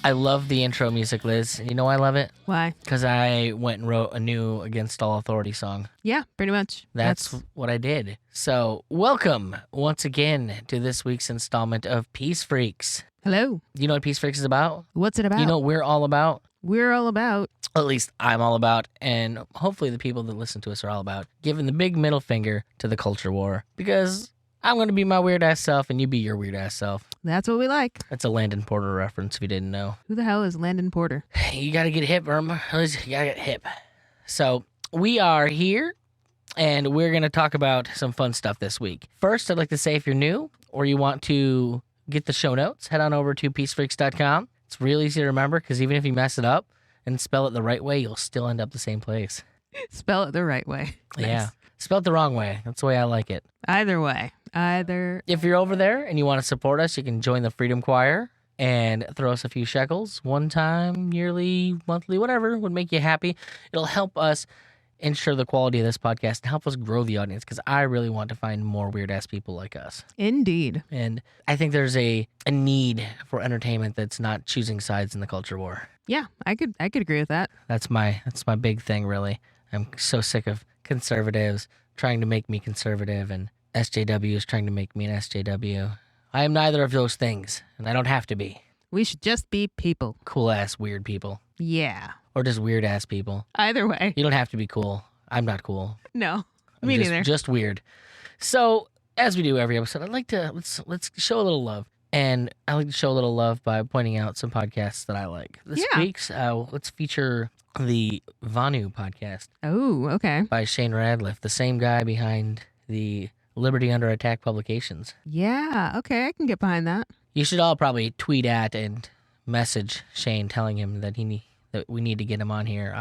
I love the intro music, Liz. You know why I love it? Why? Because I went and wrote a new Against All Authority song. Yeah, pretty much. That's what I did. So, welcome once again to this week's installment of Peace Freaks. Hello. You know what Peace Freaks is about? What's it about? You know what we're all about? We're all about. At least I'm all about, and hopefully the people that listen to us are all about, giving the big middle finger to the culture war. Because I'm going to be my weird-ass self, and you be your weird-ass self. That's what we like. That's a Landon Porter reference if you didn't know. Who the hell is Landon Porter? You got to get hip, Irma. You got to get hip. So, we are here, and we're going to talk about some fun stuff this week. First, I'd like to say if you're new, or you want to get the show notes, head on over to peacefreaks.com. It's real easy to remember, because even if you mess it up and spell it the right way, you'll still end up the same place. Spell it the right way. Nice. Yeah. Spell it the wrong way. That's the way I like it. Either way. If you're over there and you want to support us, you can join the Freedom Choir and throw us a few shekels one time, yearly, monthly, whatever would make you happy. It'll help us ensure the quality of this podcast and help us grow the audience, because I really want to find more weird-ass people like us. Indeed. And I think there's a need for entertainment that's not choosing sides in the culture war. Yeah, I could agree with that. That's my big thing, really. I'm so sick of conservatives trying to make me conservative and SJWs trying to make me an SJW. I am neither of those things, and I don't have to be. We should just be people. Cool-ass weird people. Yeah. Or just weird-ass people. Either way. You don't have to be cool. I'm not cool. No, I'm neither. Just weird. So, as we do every episode, I'd like to, let's show a little love. And I like to show a little love by pointing out some podcasts that I like. This week's, let's feature the Vanu podcast. Oh, okay. By Shane Radliff, the same guy behind the Liberty Under Attack publications. Yeah, okay, I can get behind that. You should all probably tweet at and message Shane telling him that that we need to get him on here.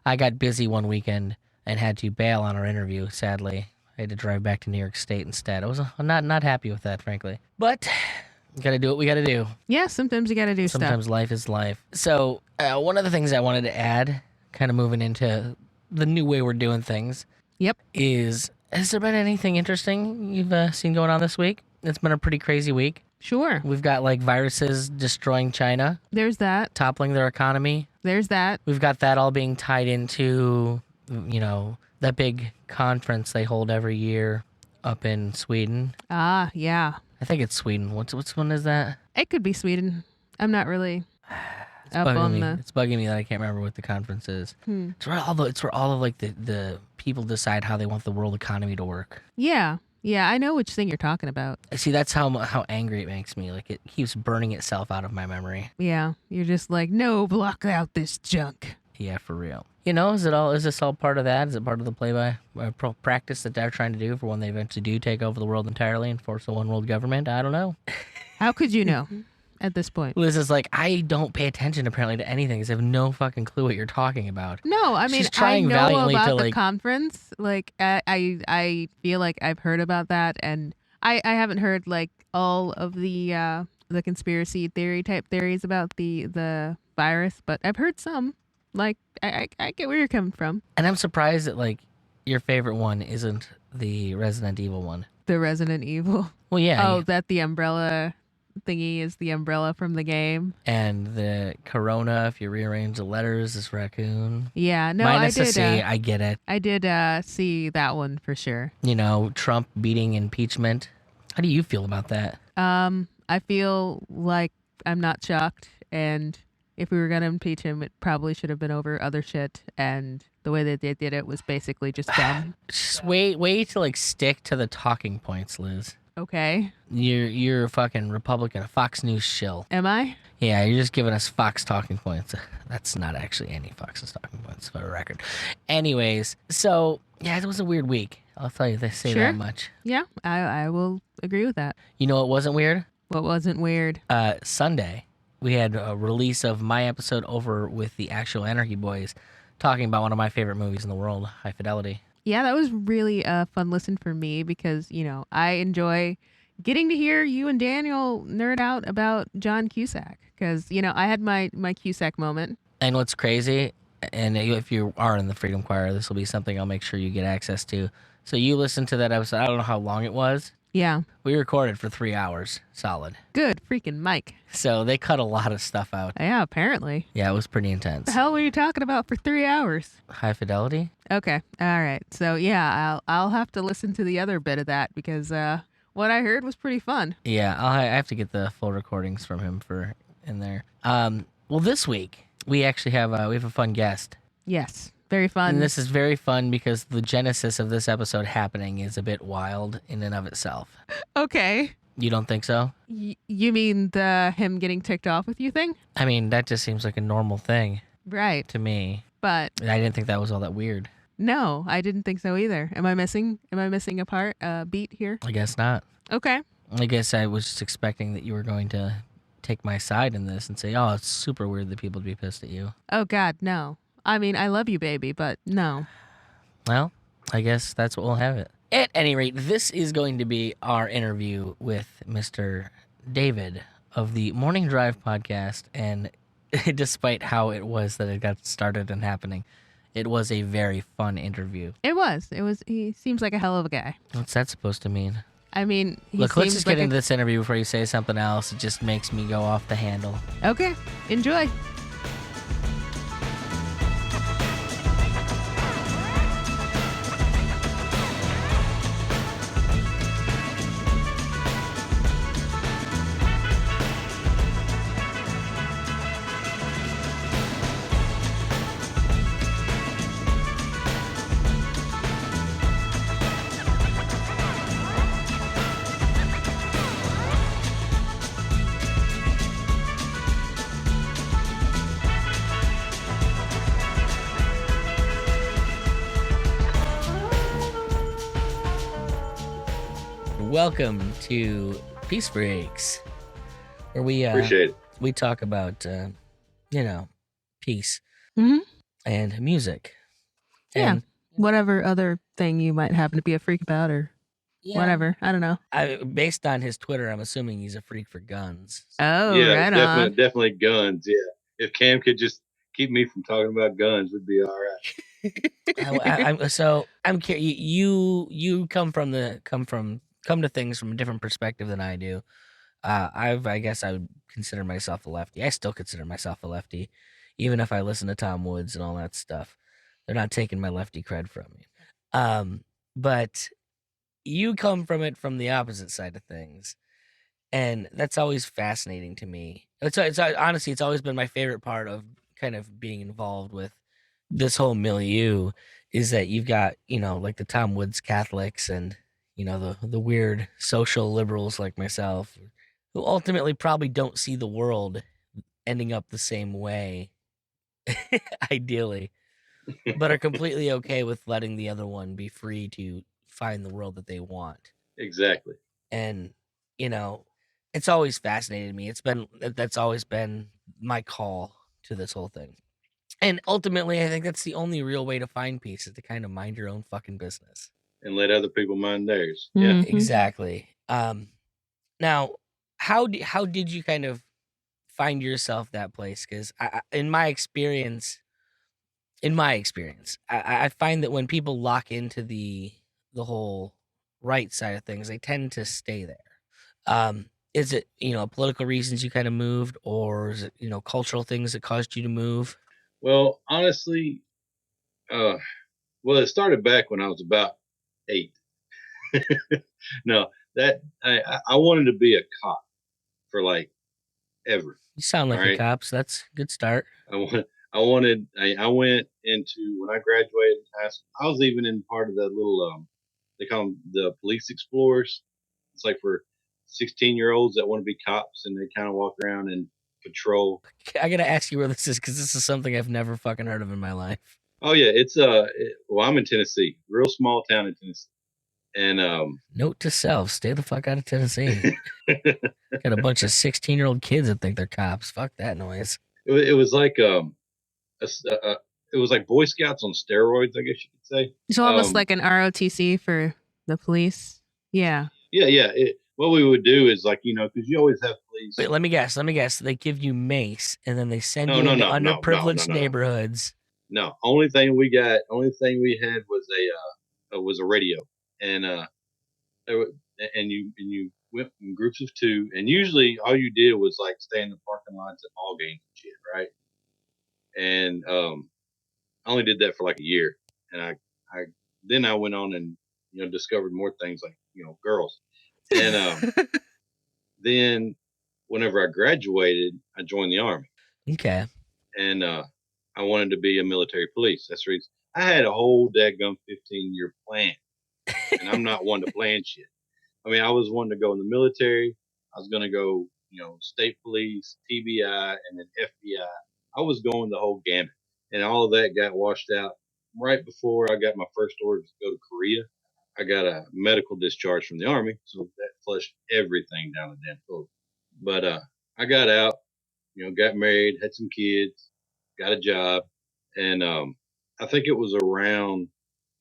I got busy one weekend and had to bail on our interview, sadly. I had to drive back to New York State instead. I was not happy with that, frankly. But we got to do what we got to do. Yeah, sometimes you got to do stuff. Sometimes life is life. So one of the things I wanted to add, kind of moving into the new way we're doing things, has there been anything interesting you've seen going on this week? It's been a pretty crazy week. Sure. We've got like viruses destroying China. There's that. Toppling their economy. There's that. We've got that all being tied into, that big conference they hold every year up in Sweden. Ah, yeah. I think it's Sweden. What's one is that? It could be Sweden. I'm not really It's bugging me that I can't remember what the conference is. It's where all of like the people decide how they want the world economy to work. Yeah. Yeah, I know which thing you're talking about. See, that's how angry it makes me. Like, it keeps burning itself out of my memory. Yeah, you're just like, no, block out this junk. Yeah, for real. Is this all part of that? Is it part of the practice that they're trying to do for when they eventually do take over the world entirely and force a one world government? I don't know. How could you know at this point? Liz is like, I don't pay attention apparently to anything because I have no fucking clue what you're talking about. No, I mean, She's trying I know valiantly about to, the conference. Like, I feel like I've heard about that, and I haven't heard like all of the conspiracy theory type theories about the virus, but I've heard some. Like, I get where you're coming from. And I'm surprised that like your favorite one isn't the Resident Evil one. The Resident Evil. Well, yeah. Oh, that the umbrella thingy is the umbrella from the game. And the Corona, if you rearrange the letters, is raccoon. Yeah, no, Minus I did. a C, I get it. I did see that one for sure. Trump beating impeachment. How do you feel about that? I feel like I'm not shocked, and if we were going to impeach him, it probably should have been over other shit, and the way that they did it was basically just dumb. Just wait to like stick to the talking points, Liz. Okay. You're a fucking Republican, a Fox News shill. Am I? Yeah, you're just giving us Fox talking points. That's not actually any Fox's talking points, for a record. Anyways, so yeah, it was a weird week. I'll tell you, they say Sure. that much. Yeah, I will agree with that. You know what wasn't weird? What wasn't weird? Sunday, we had a release of my episode over with the actual Anarchy Boys, talking about one of my favorite movies in the world, High Fidelity. Yeah, that was really a fun listen for me because, I enjoy getting to hear you and Daniel nerd out about John Cusack because, I had my Cusack moment. And what's crazy, and if you are in the Freedom Choir, this will be something I'll make sure you get access to. So you listened to that episode. I don't know how long it was. Yeah. We recorded for 3 hours solid. Good freaking Mike. So they cut a lot of stuff out. Yeah, apparently. Yeah, it was pretty intense. The hell were you talking about for 3 hours? High fidelity? Okay. All right. So yeah, I'll have to listen to the other bit of that because what I heard was pretty fun. Yeah, I have to get the full recordings from him for in there. Well, this week we actually have we have a fun guest. Yes. Very fun. And this is very fun because the genesis of this episode happening is a bit wild in and of itself. Okay. You don't think so? You mean the him getting ticked off with you thing? I mean, that just seems like a normal thing Right. to me. But I didn't think that was all that weird. no, I didn't think so either. Am I missing a part, beat here? I guess not. Okay. I guess I was just expecting that you were going to take my side in this and say, oh, it's super weird that people would be pissed at you. Oh God, no. I mean, I love you, baby, but no. Well, I guess that's what we'll have it. At any rate, this is going to be our interview with Mr. David of the Morning Drive podcast. And despite how it was that it got started and happening, it was a very fun interview. It was. He seems like a hell of a guy. What's that supposed to mean? I mean, he Look, let's seems just like get into this interview before you say something else. It just makes me go off the handle. Okay. Enjoy. Welcome to Peace Freqs, where we Appreciate it. we talk about peace Mhm. and music. Yeah. And Whatever other thing you might happen to be a freak about or yeah, whatever. I don't know. based on his Twitter, I'm assuming he's a freak for guns. Oh, Yeah, right on. definitely guns. Yeah, if Cam could just keep me from talking about guns, we'd be all right. I'm curious. You come to things from a different perspective than I do. I guess I would consider myself a lefty. I still consider myself a lefty, even if I listen to Tom Woods and all that stuff. They're not taking my lefty cred from me. But you come from it from the opposite side of things, and that's always fascinating to me. It's honestly, it's always been my favorite part of kind of being involved with this whole milieu is that you've got like the Tom Woods Catholics and the weird social liberals like myself who ultimately probably don't see the world ending up the same way ideally, but are completely okay with letting the other one be free to find the world that they want. Exactly. And it's always fascinated me. That's always been my call to this whole thing. And ultimately, I think that's the only real way to find peace is to kind of mind your own fucking business. And let other people mind theirs. Mhm. Yeah. Exactly. Now, how did you kind of find yourself that place? Because in my experience, I find that when people lock into the whole right side of things, they tend to stay there. Is it political reasons you kind of moved, or is it cultural things that caused you to move? Well, honestly, it started back when I was about 8. No, that I wanted to be a cop for like ever. You sound like a Alright. cop, so that's a good start. I went into when I graduated high school. I was even in part of that little they call them the police explorers. It's like for 16-year-olds that want to be cops, and they kind of walk around and patrol. I gotta ask you where this is because this is something I've never fucking heard of in my life. Oh yeah, it's well, I'm in Tennessee, real small town in Tennessee, and Note to self: stay the fuck out of Tennessee. Got a bunch of 16-year-old kids that think they're cops. Fuck that noise. it was like it was like Boy Scouts on steroids, I guess you could say. It's almost like an ROTC for the police. Yeah. Yeah. What we would do is like because you always have police. Wait, let me guess. They give you mace, and then they send No, you no, into no, no, underprivileged no, no. neighborhoods. No, only thing we had was a radio, and there were, and you went in groups of two, and usually all you did was like stay in the parking lots at ball games and shit, right? And I only did that for like a year, and I then I went on and discovered more things like girls, and then whenever I graduated, I joined the army, Okay. and I wanted to be a military police. That's the reason I had a whole dadgum 15-year plan, and I'm not one to plan shit. I mean, I was wanting to go in the military. I was going to go, state police, TBI, and then FBI. I was going the whole gamut, and all of that got washed out right before I got my first order to go to Korea. I got a medical discharge from the army, so that flushed everything down the damn throat. But I got out, got married, had some kids, got a job, and I think it was around,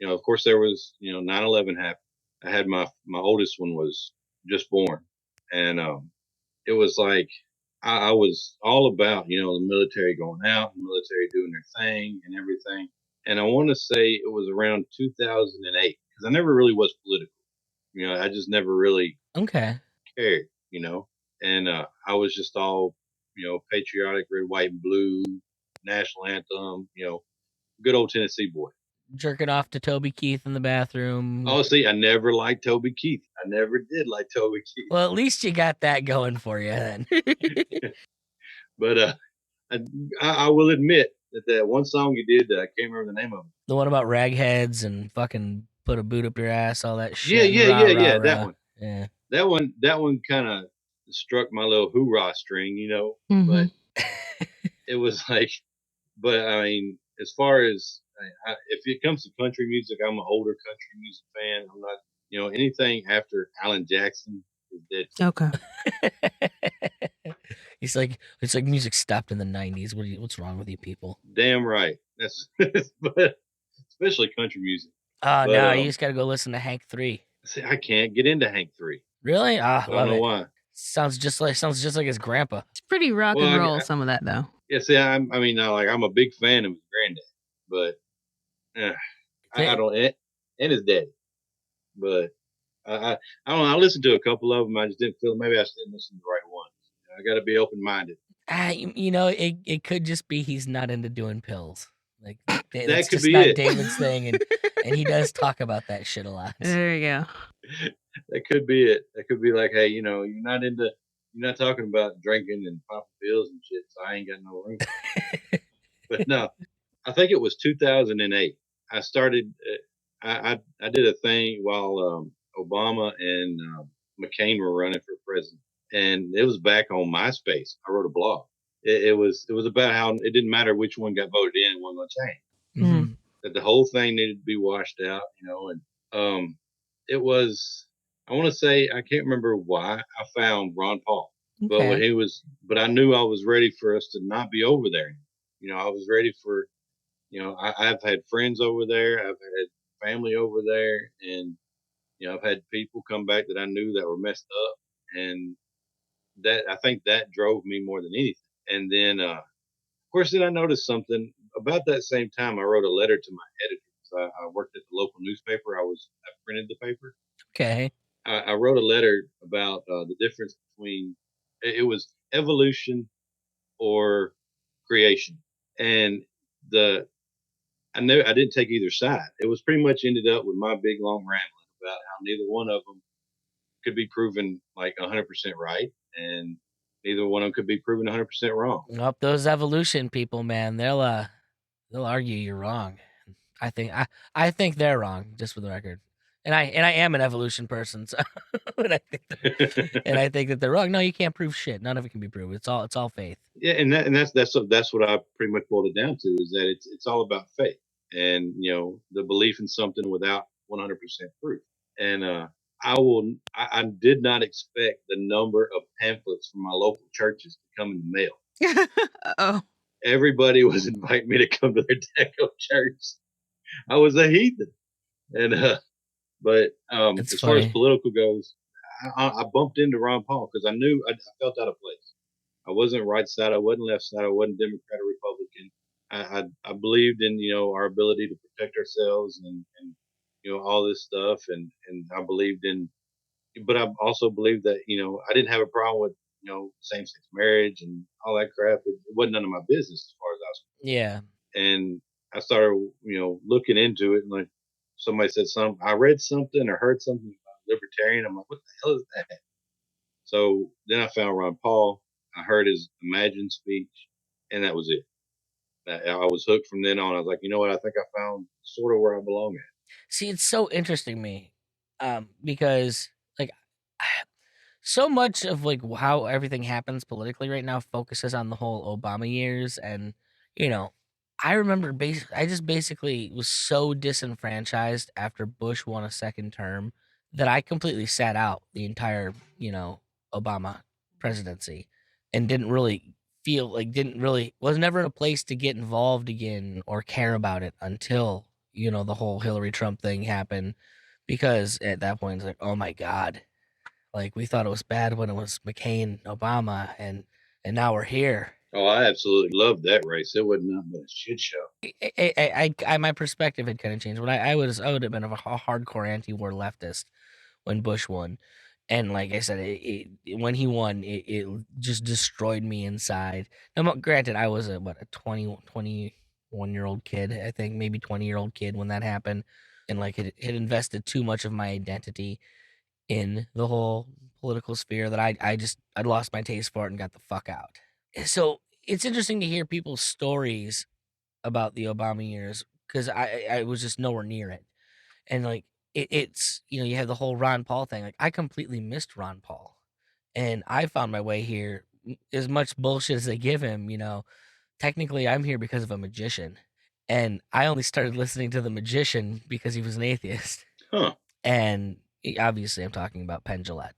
of course there was, 9/11 happened. I had my oldest one was just born, and it was like I was all about the military going out, the military doing their thing and everything. And I want to say it was around 2008 because I never really was political. I just never really Okay. cared, and I was just all patriotic, red, white, and blue, national anthem, good old Tennessee boy. Jerking off to Toby Keith in the bathroom. Oh, see, I never liked Toby Keith. I never did like Toby Keith. Well, at least you got that going for you then. But I will admit that one song you did, I can't remember the name of it. The one about ragheads and fucking put a boot up your ass, all that Yeah, shit. yeah. That Rah. one. Yeah. That one kind of struck my little hoorah string, Mhm. But it was like, but I mean, as far as if it comes to country music, I'm an older country music fan. I'm not, anything after Alan Jackson is dead. Okay. It's like music stopped in the 90s. What's wrong with you people? Damn right. That's but especially country music. Oh, But, no, you just got to go listen to Hank 3. See, I can't get into Hank 3. Really? Ah, I don't love know it. why. Sounds just like his grandpa. It's pretty rock Well, and roll, some of that though. Yeah, see, I'm a big fan of his granddad, but I don't, and his daddy. But I don't know. I listened to a couple of them. I just didn't feel maybe I just didn't listen to the right ones. I got to be open minded. It could just be he's not into doing pills. Like that's could just be not it. David's thing, and he does talk about that shit a lot. There you go. That could be it. That could be like, hey, you're not talking about drinking and popping pills and shit, so I ain't got no room. But no, I think it was 2008. I started. I did a thing while Obama and McCain were running for president, and it was back on MySpace. I wrote a blog. It was about how it didn't matter which one got voted in, one going to change. Mm-hmm. That the whole thing needed to be washed out, and it was. I want to say I can't remember why I found Ron Paul, but when but I knew I was ready for us to not be over there. I was ready for. I've had friends over there. I've had family over there, and I've had people come back that I knew that were messed up, and that I think that drove me more than anything. And then, of course, then I noticed something about that same time. I wrote a letter to my editor. So I worked at the local newspaper. I printed the paper. Okay. I wrote a letter about the difference between it was evolution or creation, and I didn't take either side. It was pretty much ended up with my big long rambling about how neither one of them could be proven like 100% right, and neither one of them could be proven 100% wrong. Nope, those evolution people, man, they'll argue you're wrong. I think they're wrong, just for the record. And I am an evolution person, so and I think that they're wrong. No, you can't prove shit. None of it can be proved. It's all faith. Yeah, and that's what I pretty much boiled it down to is that it's all about faith and the belief in something without 100% proof. And I did not expect the number of pamphlets from my local churches to come in the mail. Oh. Everybody was inviting me to come to their deco church. I was a heathen, and but as far as political goes, I bumped into Ron Paul because I knew I felt out of place. I wasn't right side. I wasn't left side. I wasn't Democrat or Republican. I believed in our ability to protect ourselves and all this stuff, and I believed in but I also believe that I didn't have a problem with same sex marriage and all that crap. It wasn't none of my business as far as I was. Yeah. And I started looking into it, and like somebody said something, I read something or heard something about libertarian. I'm like, what the hell is that? So then I found Ron Paul. I heard his Imagine speech, and that was it. I was hooked from then on. I was like, you know what? I think I found sort of where I belong at. See, it's so interesting to me, because like so much of like how everything happens politically right now focuses on the whole Obama years, and you know, I remember I just basically was so disenfranchised after Bush won a second term that I completely sat out the entire Obama presidency and didn't really was never in a place to get involved again or care about it until the whole Hillary Trump thing happened, because at that point it's like, oh my god, like, we thought it was bad when it was McCain, Obama, and now we're here. Oh, I absolutely loved that race. It was nothing but a shit show. My perspective had kind of changed. When I would have been a hardcore anti-war leftist when Bush won, and like I said, when he won, it just destroyed me inside. Now, granted, I was a 21-year-old kid, I think, maybe 20-year-old kid when that happened, and like it had invested too much of my identity in the whole political sphere that I lost my taste for it and got the fuck out. So it's interesting to hear people's stories about the Obama years, because I was just nowhere near it. And like it's you have the whole Ron Paul thing. Like, I completely missed Ron Paul, and I found my way here. As much bullshit as they give him, technically I'm here because of a magician, and I only started listening to the magician because he was an atheist. Huh. And obviously I'm talking about Penn. Well,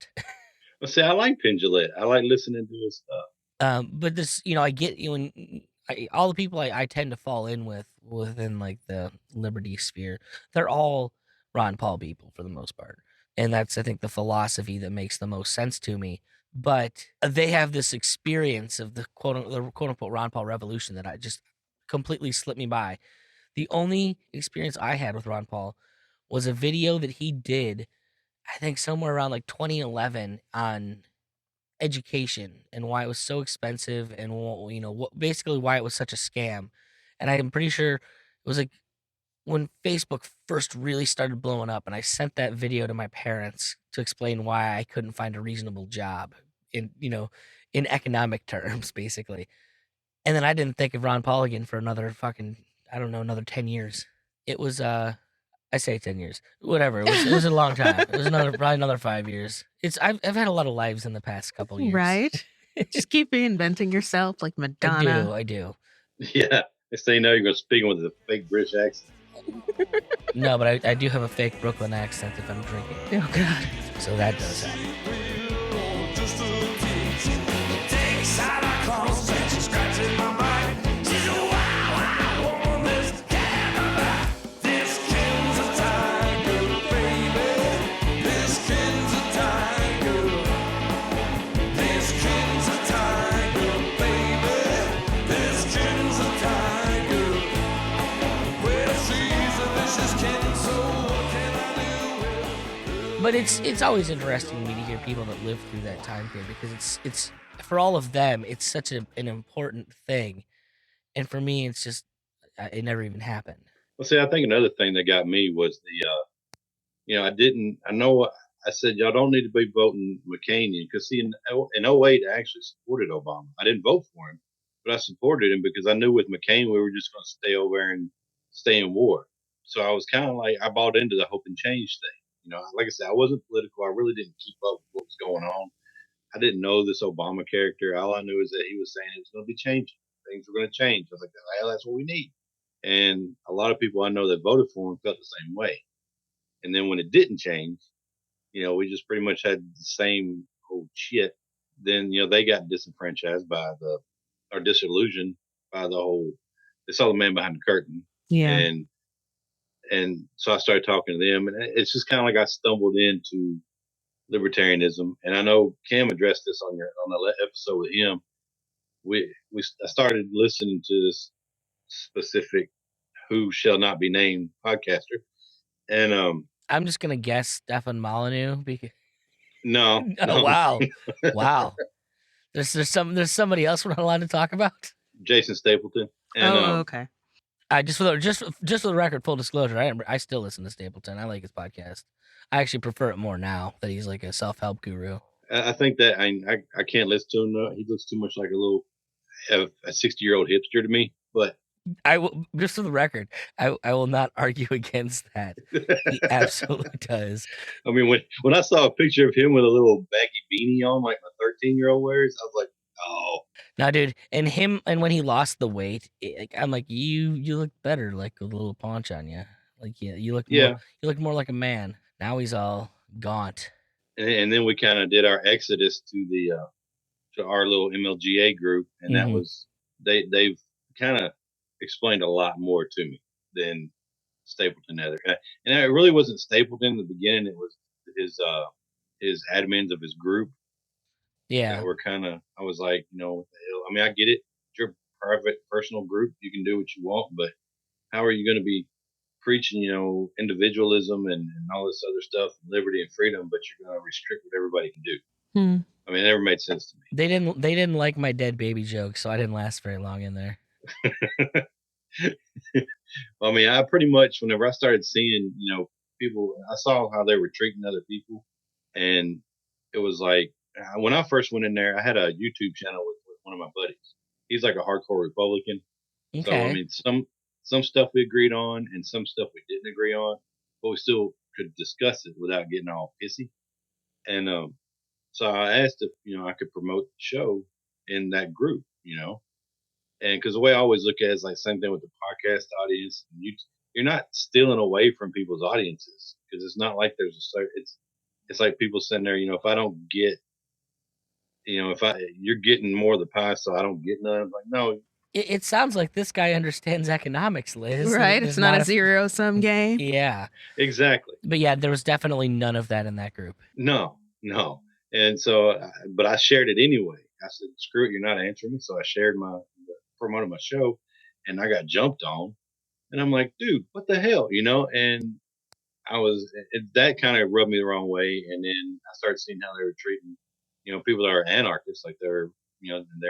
see, I like Pendulette. I like listening to his stuff. But this, I get you, and all the people I tend to fall in with within like the liberty sphere, they're all Ron Paul people for the most part, and that's, I think, the philosophy that makes the most sense to me. But they have this experience of the quote unquote Ron Paul revolution that I just completely slipped me by. The only experience I had with Ron Paul was a video that he did, I think somewhere around like 2011, on education and why it was so expensive, and what basically why it was such a scam. And I'm pretty sure it was like when Facebook first really started blowing up, and I sent that video to my parents to explain why I couldn't find a reasonable job in economic terms, basically. And then I didn't think of Ron Paul again for another fucking, I don't know, another 10 years. It was I say 10 years. Whatever. It was a long time. It was probably another 5 years. I've had a lot of lives in the past couple years. Right? Just keep reinventing yourself like Madonna. I do. Yeah. Next thing you know, you're going to speak with a fake British accent. No, but I do have a fake Brooklyn accent if I'm drinking. Oh God. So that does happen. But it's always interesting to me to hear people that lived through that time period, because it's for all of them, it's such an important thing, and for me it's just it never even happened. Well, see, I think another thing that got me was I know I said y'all don't need to be voting McCain because see, in '08 I actually supported Obama. I didn't vote for him, but I supported him because I knew with McCain we were just going to stay over there and stay in war. So I was kind of like, I bought into the hope and change thing. Like I said, I wasn't political. I really didn't keep up with what was going on. I didn't know this Obama character. All I knew is that he was saying it was going to be changing. Things were going to change. I was like, well, that's what we need. And a lot of people I know that voted for him felt the same way. And then when it didn't change, we just pretty much had the same old shit. Then, they got disenfranchised or disillusioned by the whole, they saw the man behind the curtain. Yeah. And so I started talking to them, and it's just kind of like I stumbled into libertarianism. And I know Cam addressed this on the episode with him. I started listening to this specific who shall not be named podcaster, and I'm just gonna guess Stefan Molyneux, because No, Oh no. wow, wow. There's somebody else we're not allowed to talk about. Jason Stapleton. And Okay. Just for the record, full disclosure, I still listen to Stapleton. I like his podcast. I actually prefer it more now that he's like a self help guru. I think that I can't listen to him. No. He looks too much like a 60-year-old hipster to me. But I will, just for the record, I will not argue against that. He absolutely does. I mean, when I saw a picture of him with a little baggy beanie on, like my 13-year-old wears, I was like, oh, Now, dude, and when he lost the weight, I'm like, you look better, like with a little paunch on you. Like you look yeah. you look more like a man. Now he's all gaunt. And then we kind of did our exodus to our little MLGA group, and that Mhm. was they've kind of explained a lot more to me than Stapleton ever. And it really wasn't Stapleton in the beginning. It was his admins of his group Yeah. that were kind of. I was like, what the hell? I mean, I get it. It's your private, personal group. You can do what you want, but how are you going to be preaching, individualism and all this other stuff, liberty and freedom, but you're going to restrict what everybody can do? Hmm. I mean, it never made sense to me. They didn't like my dead baby joke, so I didn't last very long in there. I mean, I pretty much, whenever I started seeing, people, I saw how they were treating other people. And it was like, when I first went in there, I had a YouTube channel with one of my buddies. He's like a hardcore Republican. So, I Okay. mean, some stuff we agreed on and some stuff we didn't agree on, but we still could discuss it without getting all pissy. And so I asked if, I could promote the show in that group, and because the way I always look at it is like same thing with the podcast audience. You're not stealing away from people's audiences because it's not like there's a certain. It's like people sitting there. If I don't get, if you're getting more of the pie, so I don't get none. I'm like, no, It sounds like this guy understands economics, Liz. Right. There's It's not a a- zero-sum game. Yeah, exactly. but yeah, there was definitely none of that in that group. No, no. And so, but I shared it anyway. I said, screw it, you're not answering me. So I shared promoted my show, and I got jumped on. And I'm like, dude, what the hell, And that kind of rubbed me the wrong way. And then I started seeing how they were treating, people that are anarchists, like they're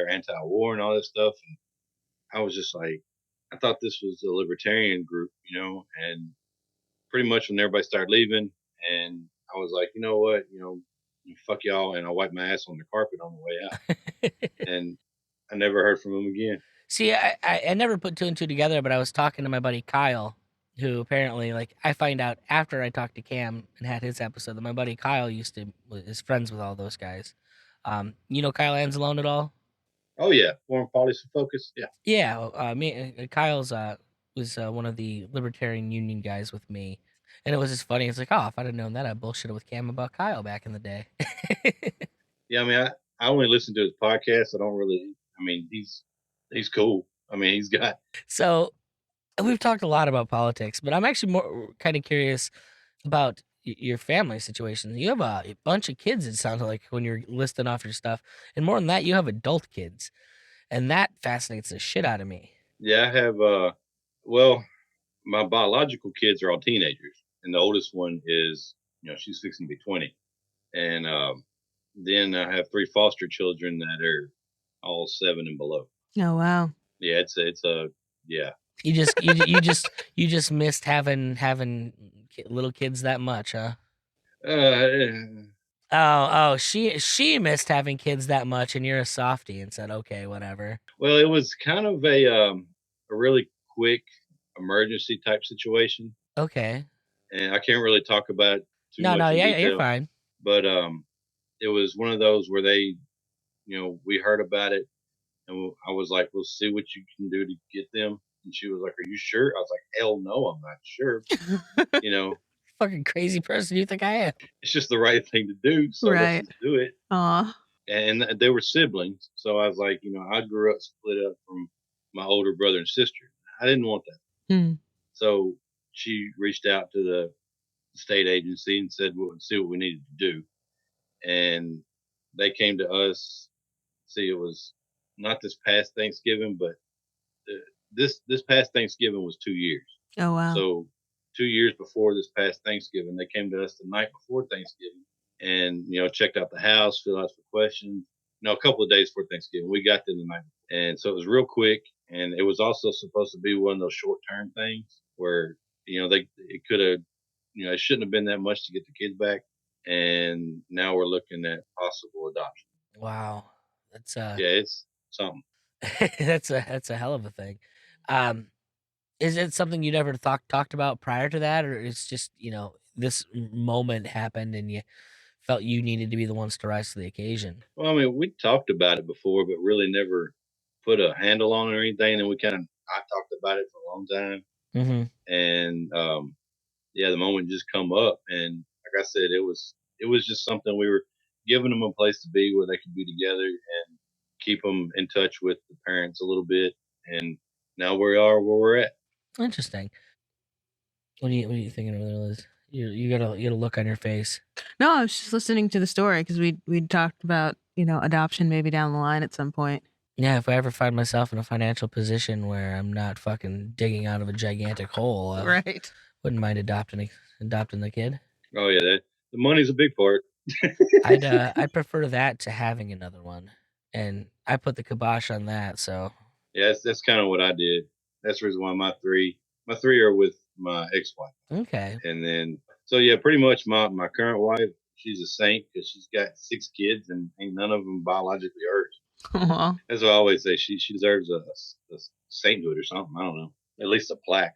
anti-war and all this stuff. And I was just like, I thought this was a libertarian group, and pretty much when everybody started leaving, and I was like, you know what, fuck y'all, and I wiped my ass on the carpet on the way out, and I never heard from him again. See, I never put two and two together, but I was talking to my buddy Kyle, who apparently, like, I find out after I talked to Cam and had his episode that my buddy Kyle is friends with all those guys. You know Kyle Anzalone at all? Oh yeah, foreign policy focus. Yeah. Yeah. Kyle's was one of the Libertarian Union guys with me, and it was just funny. It's like, oh, if I'd have known that, I bullshitted with Cam about Kyle back in the day. Yeah, I mean, I only listen to his podcast. I don't really. I mean, he's cool. I mean, he's got. So we've talked a lot about politics, but I'm actually more kind of curious about your family situation. You have a bunch of kids, it sounds like, when you're listing off your stuff. And more than that, you have adult kids. And that fascinates the shit out of me. Yeah, I have. Well, my biological kids are all teenagers, and the oldest one is, she's fixing to be 20, and then I have 3 foster children that are all 7 and below. Oh wow. Yeah, it's a yeah. You just missed having little kids that much, huh? She missed having kids that much, and you're a softie and said, okay, whatever. Well, it was kind of a really quick emergency type situation, Okay. and I can't really talk about it too much in Yeah, detail. you're fine. But it was one of those where they, we heard about it, and I was like, "We'll see what you can do to get them." And she was like, "Are you sure?" I was like, "Hell no, I'm not sure." Fucking crazy person you think I am. It's just the right thing to do, so Right. let's just do it. Aw. And they were siblings, so I was like, I grew up split up from my older brother and sister. I didn't want that. Hmm. So she reached out to the state agency and said, "We'll see what we needed to do." And they came to us. See, it was not this past Thanksgiving, but this past Thanksgiving was 2 years. Oh wow. So 2 years before this past Thanksgiving, they came to us the night before Thanksgiving and checked out the house, filled out some questions. A couple of days before Thanksgiving, we got there the night, and so it was real quick. And it was also supposed to be one of those short term things where it could have, it shouldn't have been that much to get the kids back, and now we're looking at possible adoption. Wow, that's Yeah, it's something. that's a hell of a thing. Is it something you'd ever talked about prior to that, or it's just this moment happened and you felt you needed to be the ones to rise to the occasion? Well, I mean, we talked about it before, but really never put a handle on it or anything. And I talked about it for a long time, Mm-hmm. and yeah, the moment just come up, and like I said, it was just something we were giving them a place to be where they could be together and keep them in touch with the parents a little bit, and now we are where we're at. Interesting. What are you thinking over there, Liz? You got a look on your face. No, I was just listening to the story because we talked about adoption maybe down the line at some point. Yeah, if I ever find myself in a financial position where I'm not fucking digging out of a gigantic hole, Right. wouldn't mind adopting the kid. Oh yeah, the money's a big part. I'd prefer that to having another one, and I put the kibosh on that. So Yeah, that's kind of what I did. That's the reason why my three are with my ex-wife. okay, And then, so yeah, pretty much my current wife, she's a saint because she's got 6 kids and ain't none of them biologically hers. Aw. That's what I always say. She deserves a sainthood or something. I don't know, at least a plaque.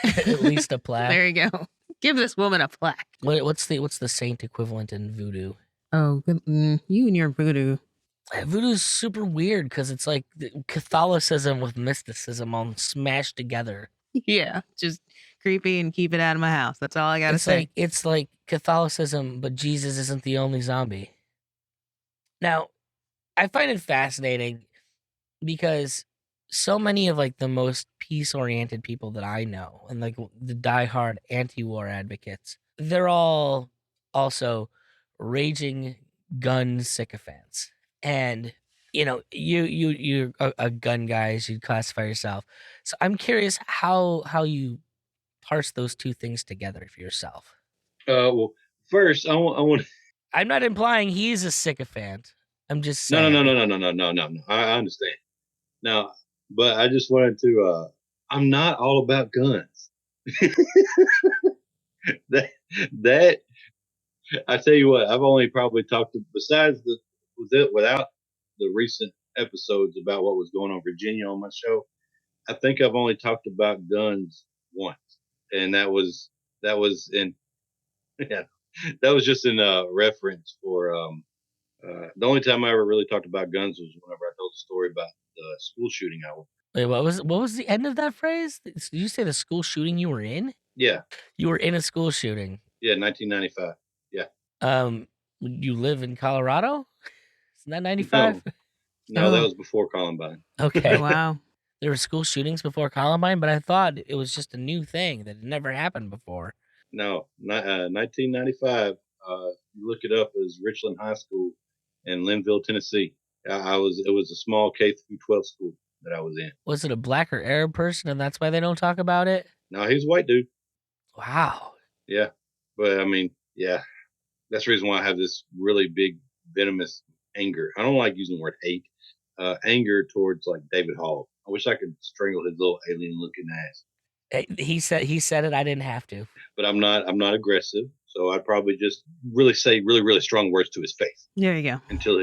at least a plaque. There you go. Give this woman a plaque. What's the saint equivalent in voodoo? Oh, good. You and your voodoo. Voodoo's super weird because it's like Catholicism with mysticism all smashed together. Yeah, just creepy and keep it out of my house. That's all I gotta say. It's like Catholicism, but Jesus isn't the only zombie. Now, I find it fascinating because so many of like the most peace-oriented people that I know, and like the diehard anti-war advocates, they're all also raging gun sycophants. And you're a gun guy, as you classify yourself. So I'm curious how you parse those two things together for yourself. Well, first I want. I'm not implying he's a sycophant. I'm just No, saying. no, no, no, no, no, no, no, no. I understand now, but I just wanted to. I'm not all about guns. that that I tell you what, I've only probably talked to, besides without the recent episodes about what was going on in Virginia on my show. I think I've only talked about guns once, and that was in yeah, that was just in reference for the only time I ever really talked about guns was whenever I told the story about the school shooting I went. Wait, what was the end of that phrase? Did you say the school shooting you were in? Yeah, You were in a school shooting. 1995. Yeah. You live in Colorado? Isn't that 95? No, that Oh. was before Columbine. Okay. Wow. There were school shootings before Columbine, but I thought it was just a new thing that had never happened before. No, 1995. You look it up as Richland High School in Linville, Tennessee. It was a small K through 12 school that I was in. Was it a black or Arab person, and that's why they don't talk about it? No, he was a white dude. Wow. Yeah, but I mean, yeah, that's the reason why I have this really big venomous anger. I don't like using the word hate. Anger towards like David Hall. I wish I could strangle his little alien looking ass. He said it. I didn't have to. But I'm not aggressive, so I'd probably just really say really really strong words to his face There you go. until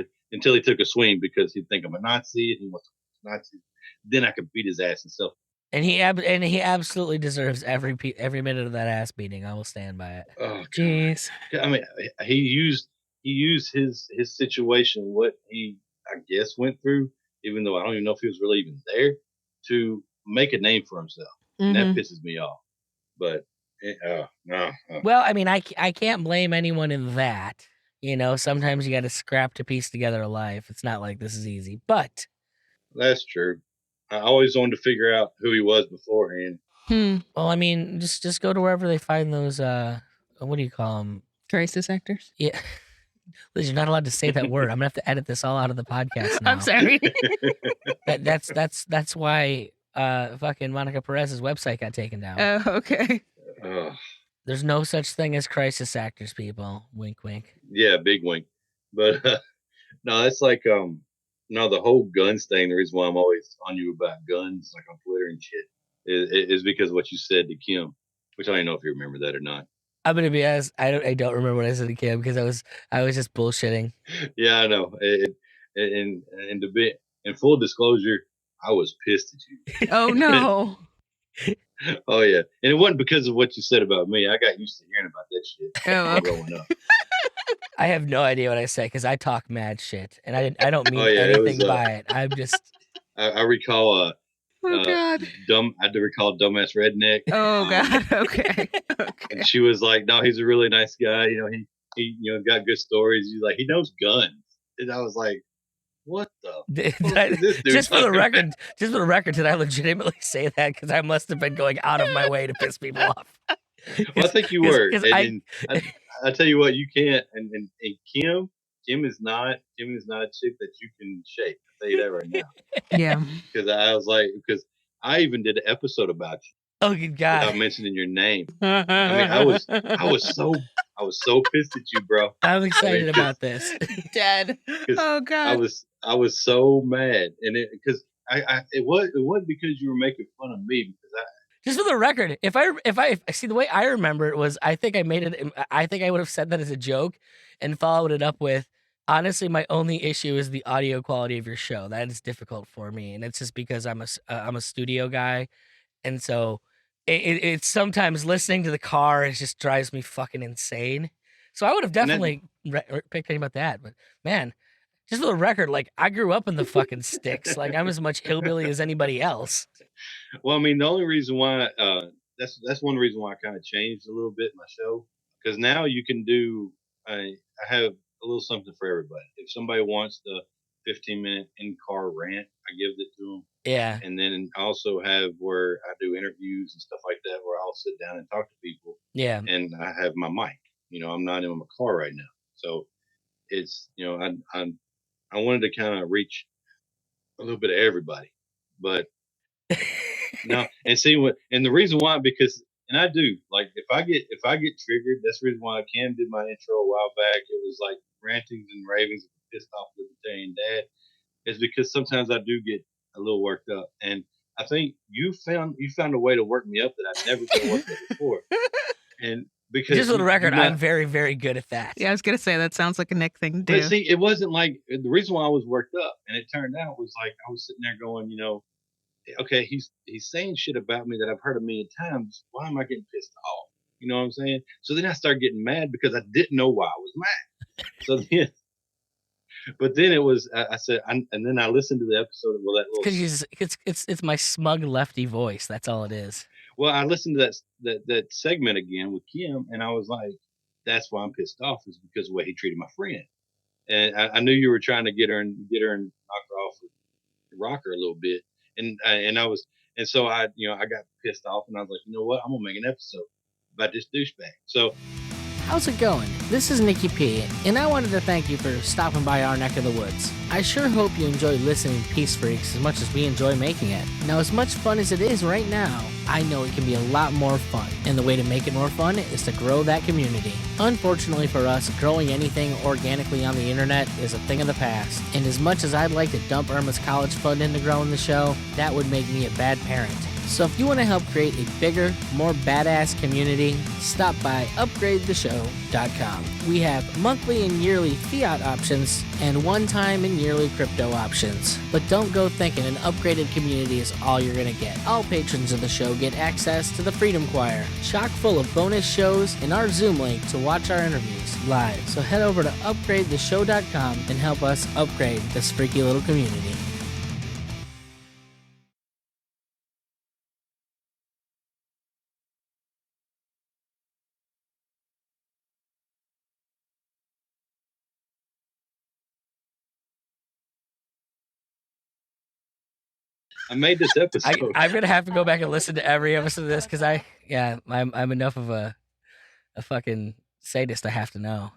he took a swing because he'd think I'm a Nazi and he wants to be a Nazi. Then I could beat his ass and stuff. And he absolutely deserves every minute of that ass beating. I will stand by it. Oh, God. Jeez. I mean, he used his situation, what he I guess went through, even though I don't even know if he was really even there, to make a name for himself. And that Mhm. pisses me off. But no. Well, I mean, I can't blame anyone in that. Sometimes you got to scrap to piece together a life. It's not like this is easy, but That's true. I always wanted to figure out who he was beforehand. well, I mean, just go to wherever they find those. What do you call them? Crisis actors. Yeah, Liz, you're not allowed to say that word. I'm gonna have to edit this all out of the podcast now. I'm sorry. That's why fucking Monica Perez's website got taken down. Oh, okay. Oh, There's no such thing as crisis actors, people. Wink, wink. Yeah, big wink. But no, it's like no, the whole guns thing. The reason why I'm always on you about guns, like on Twitter and shit, is because of what you said to Kim, which I don't know if you remember that or not. I'm gonna be honest. I don't remember what I said to Kim because I was just bullshitting. Yeah, I know. And to be in full disclosure, I was pissed at you. Oh no. Oh yeah, and it wasn't because of what you said about me. I got used to hearing about that shit Oh, okay. growing up. I have no idea what I say because I talk mad shit, and I don't mean Oh yeah, it anything was. by it. I'm just I recall Oh God. I do recall dumbass redneck. Oh God. Okay. Okay. And she was like, "No, he's a really nice guy. You know, he got good stories. He's like, he knows guns." And I was like, "What the fuck is this dude just for the talking record, just for the record, did I legitimately say that? Because I must have been going out of my way to piss people off. Well, I think you were. 'cause And I tell you what, you can't. And Kim is not a chick that you can shake. I'll tell you that right now. Yeah. Because I was like, because I even did an episode about you Oh good without God! mentioning your name. I mean, I was so pissed at you, bro. I'm excited 'cause- about this. Dead. 'cause Oh God. I was so mad, and because it wasn't because you were making fun of me, because Just for the record, if I see the way I remember it was, I think I made it. I think I would have said that as a joke, and followed it up with, honestly, my only issue is the audio quality of your show. That is difficult for me, and it's just because I'm a studio guy, and so it's sometimes listening to the car. It just drives me fucking insane. So I would have definitely picked anything about that. But man, just for the record, like I grew up in the fucking sticks. Like I'm as much hillbilly as anybody else. well, I mean, the only reason why that's one reason why I kind of changed a little bit my show, because now you can do I have a little something for everybody. If somebody wants the 15-minute in car rant, I give it to them. Yeah. And then I also have where I do interviews and stuff like that, where I'll sit down and talk to people. Yeah. And I have my mic. I'm not in my car right now, so it's I wanted to kind of reach a little bit of everybody, but no, and see what, and the reason why, because, and I do, like, if I get triggered, that's the reason why Cam did my intro a while back. It was like rantings and ravings of a pissed off libertarian dad, is because sometimes I do get a little worked up, and I think you found a way to work me up that I've never been worked up before, and because Just for the record, you I'm very, very good at that. Yeah, I was gonna say that sounds like a Nick thing to But do. see, it wasn't like the reason why I was worked up, and it turned out was like I was sitting there going, okay, he's saying shit about me that I've heard a million times. Why am I getting pissed off? You know what I'm saying? So then I started getting mad because I didn't know why I was mad. So then, but then it was I said, and then I listened to the episode of that little. Because it's my smug lefty voice. That's all it is. Well, I listened to that segment again with Kim, and I was like, that's why I'm pissed off, is because of the way he treated my friend. And I knew you were trying to get her and knock her off, rock her a little bit. And I was, and so I got pissed off, and I was like, you know what, I'm gonna make an episode about this douchebag. So How's it going? This is Nicky P, and I wanted to thank you for stopping by our neck of the woods. I sure hope you enjoyed listening to Peace Freaks as much as we enjoy making it. Now, as much fun as it is right now, I know it can be a lot more fun, and the way to make it more fun is to grow that community. Unfortunately for us, growing anything organically on the internet is a thing of the past, and as much as I'd like to dump Irma's college fund into growing the show, that would make me a bad parent. So if you want to help create a bigger, more badass community, stop by upgradetheshow.com. We have monthly and yearly fiat options and one-time and yearly crypto options. But don't go thinking an upgraded community is all you're going to get. All patrons of the show get access to the Freedom Choir, chock full of bonus shows, and our Zoom link to watch our interviews live. So head over to upgradetheshow.com and help us upgrade this freaky little community. I made this episode. I'm gonna have to go back and listen to every episode of this because I'm enough of a fucking sadist. I have to know.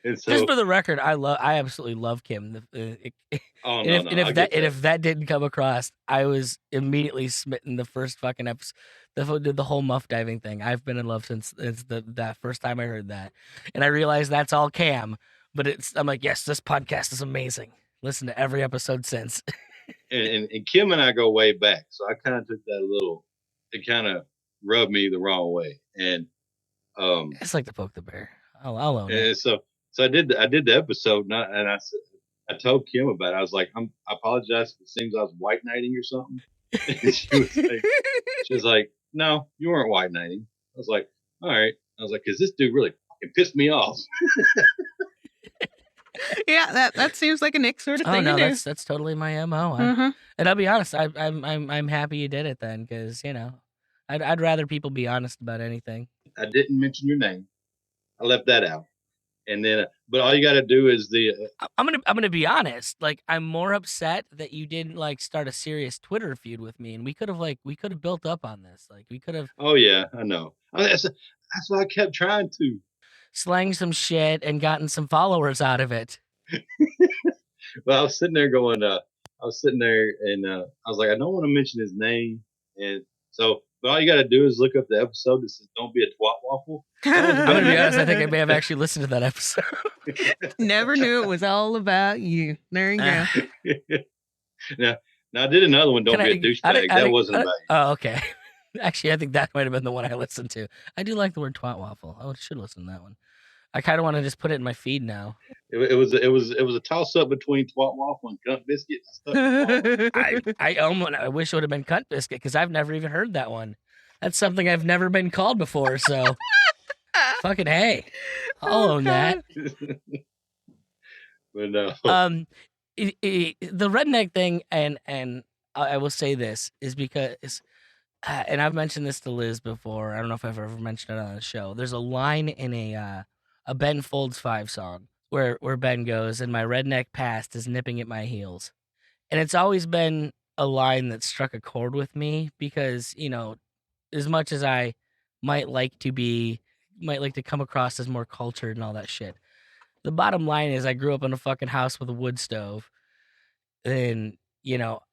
And Just so, for the record, I absolutely love Kim. oh no, no, I get And that. if that didn't come across, I was immediately smitten the first fucking episode. The whole muff diving thing. I've been in love since that first time I heard that, and I realized that's all Cam. But I'm like, yes, this podcast is amazing. Listen to every episode since. And Kim and I go way back, so I kind of took that a little. It kind of rubbed me the wrong way, um, It's like to poke the bear. I'll own it. and so I did the episode, and I said I told Kim about it. I was like, I apologize if it seems I was white knighting or something. And she was like, no, you weren't white knighting. I was like, all right. I was like, because this dude really fucking pissed me off. Yeah, that seems like a Nick sort of Oh thing no, to do. that's totally my MO. Mhm. And I'll be honest, I'm happy you did it then, because I'd rather people be honest about anything. I didn't mention your name. I left that out. And then, but all you got to do is I'm gonna be honest. Like, I'm more upset that you didn't like start a serious Twitter feud with me, and we could have built up on this. Like, we could have oh yeah, I know. That's what I kept trying to. slanged some shit and gotten some followers out of it. But I was sitting there going, I was sitting there and I was like, I don't want to mention his name. And so, but all you got to do is look up the episode that says, don't be a twat waffle. I'm gonna be honest. I think I may have actually listened to that episode. Never knew it was all about you. There you go. now, I did another one, don't Can be I- a douchebag. That wasn't about you. Oh, okay. Actually, I think that might have been the one I listened to. I do like the word twat waffle. I should listen to that one. I kind of want to just put it in my feed now. It was a toss up between twat waffle and cunt biscuit. I wish it would have been cunt biscuit, because I've never even heard that one. That's something I've never been called before. So fucking hey, I'll own that. But no, The redneck thing, and I will say this is because, and I've mentioned this to Liz before. I don't know if I've ever mentioned it on the show. There's a line in a Ben Folds 5 song where Ben goes, "And my redneck past is nipping at my heels," and it's always been a line that struck a chord with me because, as much as I might like to come across as more cultured and all that shit, the bottom line is I grew up in a fucking house with a wood stove, and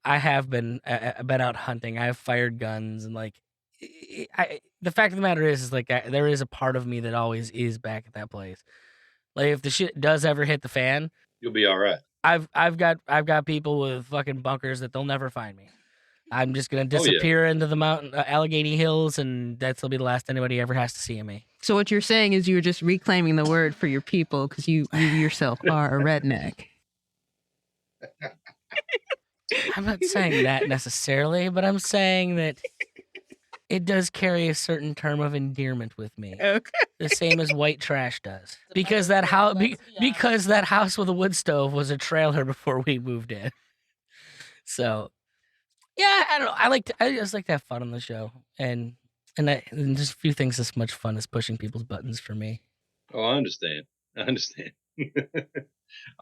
I have been out hunting. I have fired guns, and like, the fact of the matter is like there is a part of me that always is back at that place. Like, if the shit does ever hit the fan, you'll be all right. I've got people with fucking bunkers that they'll never find me. I'm just gonna Oh, yeah. disappear into the mountain Allegheny Hills, and that'll be the last anybody ever has to see of me. So what you're saying is you're just reclaiming the word for your people because you yourself are a redneck. I'm not saying that necessarily, but I'm saying that it does carry a certain term of endearment with me. Okay. The same as white trash does. Because that house with a wood stove was a trailer before we moved in. So, yeah, I don't know. I just like to have fun on the show, and just a few things as much fun as pushing people's buttons for me. Oh, I understand. I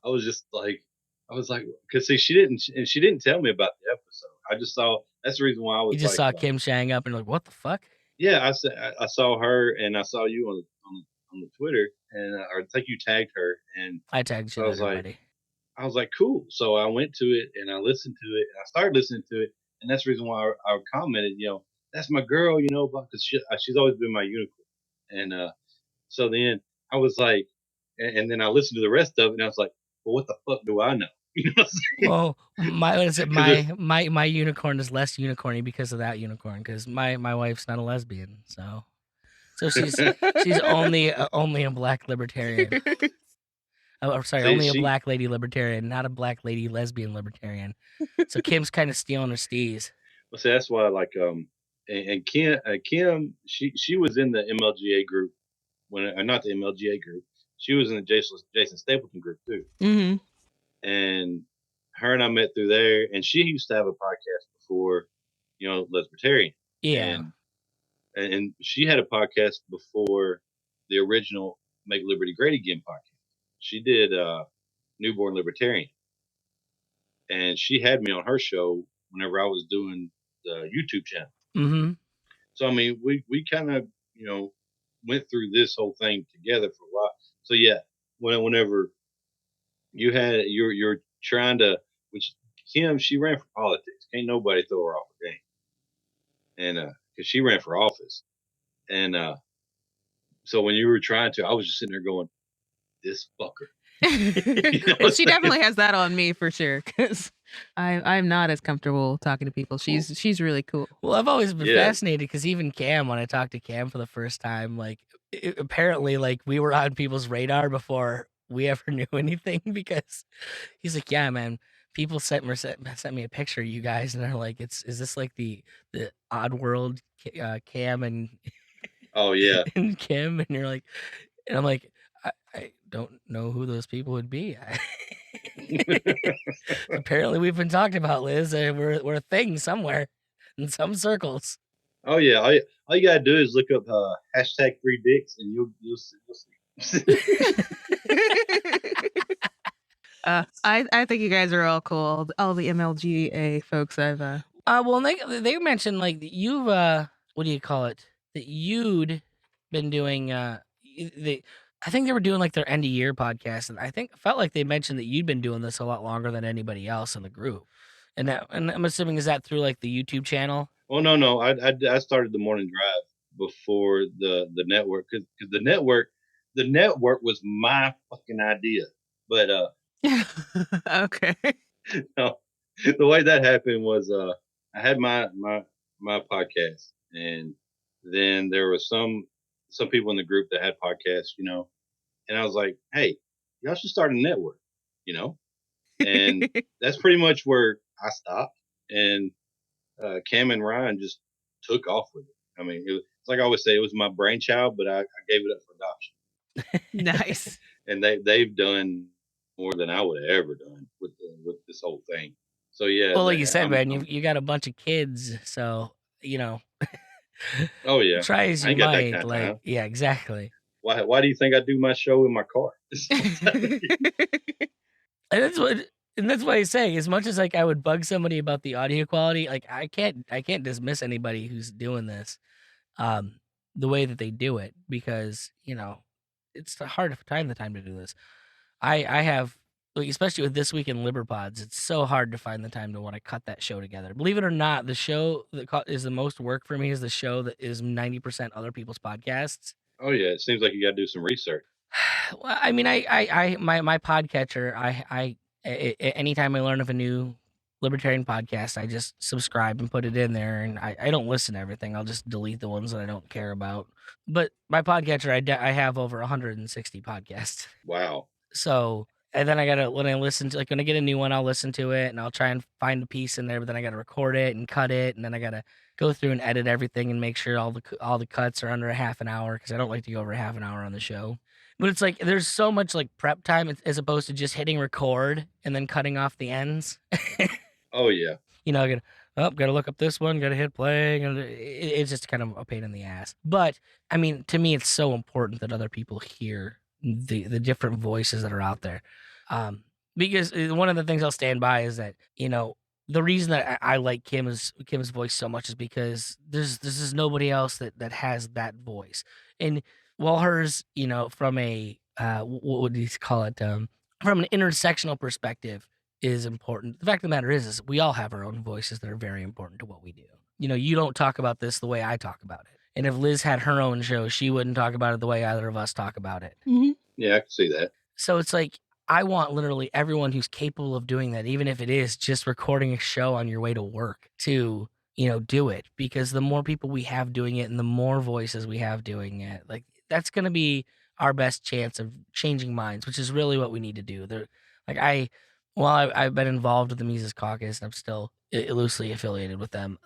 was like, because see, she didn't tell me about the episode. I just saw. That's the reason why I was. You just saw Kim shang up and like, what the fuck? Yeah, I saw her and I saw you on the Twitter, and I think you tagged her, and I tagged you. I was like, cool. So I went to it and I listened to it, and I started listening to it, and that's the reason why I commented. That's my girl. Because she's always been my unicorn, and so then I was like, and then I listened to the rest of it, and I was like, well, what the fuck do I know? You know what I'm saying? Well, my unicorn is less unicorny because of that unicorn, because my wife's not a lesbian, so she's only a black libertarian. Oh, sorry, only a black lady libertarian, not a black lady lesbian libertarian. So Kim's kind of stealing her steez. Well, see, that's why and Kim, she was in the MLGA group not the MLGA group. She was in the Jason Stapleton group too. Mm-hmm. And her and I met through there, and she used to have a podcast before, Lesbertarian. Yeah. And she had a podcast before the original Make Liberty Great Again podcast. She did Newborn Libertarian. And she had me on her show whenever I was doing the YouTube channel. Mm-hmm. So, I mean, we kind of, went through this whole thing together for a while. So, yeah, whenever you're trying to, which Kim, she ran for politics. Can't nobody throw her off her game, and because she ran for office, and so when you were trying to, I was just sitting there going, this fucker. You know what Well, I'm she saying? definitely has that on me for sure. Because I'm not as comfortable talking to people. She's really cool. Well, I've always been Yeah. fascinated because even Cam, when I talked to Cam for the first time, like apparently, like we were on people's radar before we ever knew anything. Because he's like, "Yeah, man, people sent me a picture of you guys, and they're like, is this like the Odd World Cam and Oh yeah. and Kim?" And you're like, and I'm like, I don't know who those people would be. Apparently, we've been talking about Liz. We're a thing somewhere in some circles. Oh yeah. All you gotta do is look up hashtag 3 dicks, and you'll see. I think you guys are all cool. All the MLGA folks I've Well, they mentioned like that you've what do you call it? That you'd been doing they I think they were doing like their end of year podcast, and I think felt like they mentioned that you'd been doing this a lot longer than anybody else in the group. And I'm assuming is that through like the YouTube channel? Oh no. I started the morning drive before the network, because the network was my fucking idea. But okay. no, the way that happened was I had my podcast, and then there was some people in the group that had podcasts, and I was like, hey, y'all should start a network, you know, and that's pretty much where I stopped, and Cam and Ryan just took off with it. I mean, it's like I always say, it was my brainchild, but I gave it up for adoption, Nice. and they've done more than I would have ever done with this whole thing. So yeah, Well, like you said, man, you got a bunch of kids, so oh yeah, try as I you ain't got that might, kind of like time. yeah, exactly. Why do you think I do my show in my car? And that's why I say, as much as like I would bug somebody about the audio quality, like I can't dismiss anybody who's doing this, um, the way that they do it, because it's hard to find the time to do this. I have, like, especially with This Week in Liberpods, it's so hard to find the time to want to cut that show together. Believe it or not, the show that is the most work for me is the show that is 90% other people's podcasts. Oh yeah, it seems like you got to do some research. Well, I mean, my podcatcher, anytime I learn of a new libertarian podcast, I just subscribe and put it in there, and I don't listen to everything. I'll just delete the ones that I don't care about. But my podcatcher, I have over 160 podcasts. Wow. So, and then when I listen to, like, when I get a new one, I'll listen to it and I'll try and find a piece in there, but then I got to record it and cut it. And then I got to go through and edit everything and make sure all the cuts are under a half an hour, because I don't like to go over half an hour on the show. But it's like, there's so much like prep time as opposed to just hitting record and then cutting off the ends. Oh yeah. Gotta look up this one, gotta hit play. It's just kind of a pain in the ass. But I mean, to me, it's so important that other people hear the different voices that are out there. Because one of the things I'll stand by is that, the reason that I like Kim's voice so much is because there's nobody else that has that voice. And while hers, from a what would you call it? From an intersectional perspective, is important. The fact of the matter is we all have our own voices that are very important to what we do. You don't talk about this the way I talk about it. And if Liz had her own show, she wouldn't talk about it the way either of us talk about it. Mhm. Yeah, I can see that. So it's like, I want literally everyone who's capable of doing that, even if it is just recording a show on your way to work, to, do it. Because the more people we have doing it and the more voices we have doing it, like, that's going to be our best chance of changing minds, which is really what we need to do. I've been involved with the Mises Caucus, and I'm still loosely affiliated with them.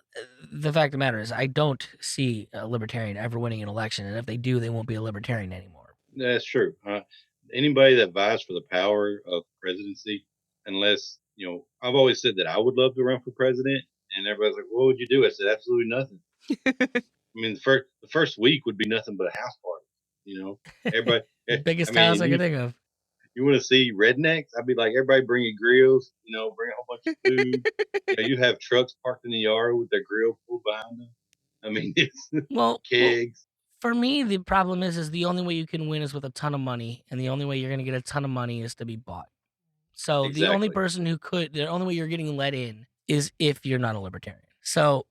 The fact of the matter is, I don't see a libertarian ever winning an election, and if they do, they won't be a libertarian anymore. That's true. Anybody that vies for the power of presidency, unless I've always said that I would love to run for president, and everybody's like, "What would you do?" I said, "Absolutely nothing." I mean, the first week would be nothing but a house party. Everybody, Biggest house I can think of. You want to see rednecks? I'd be like, everybody bring your grills, bring a whole bunch of food. You have trucks parked in the yard with their grill pulled behind them. I mean, it's Well, kegs. For me, the problem is the only way you can win is with a ton of money, and the only way you're going to get a ton of money is to be bought. So the only Exactly. the only way you're getting let in is if you're not a libertarian. So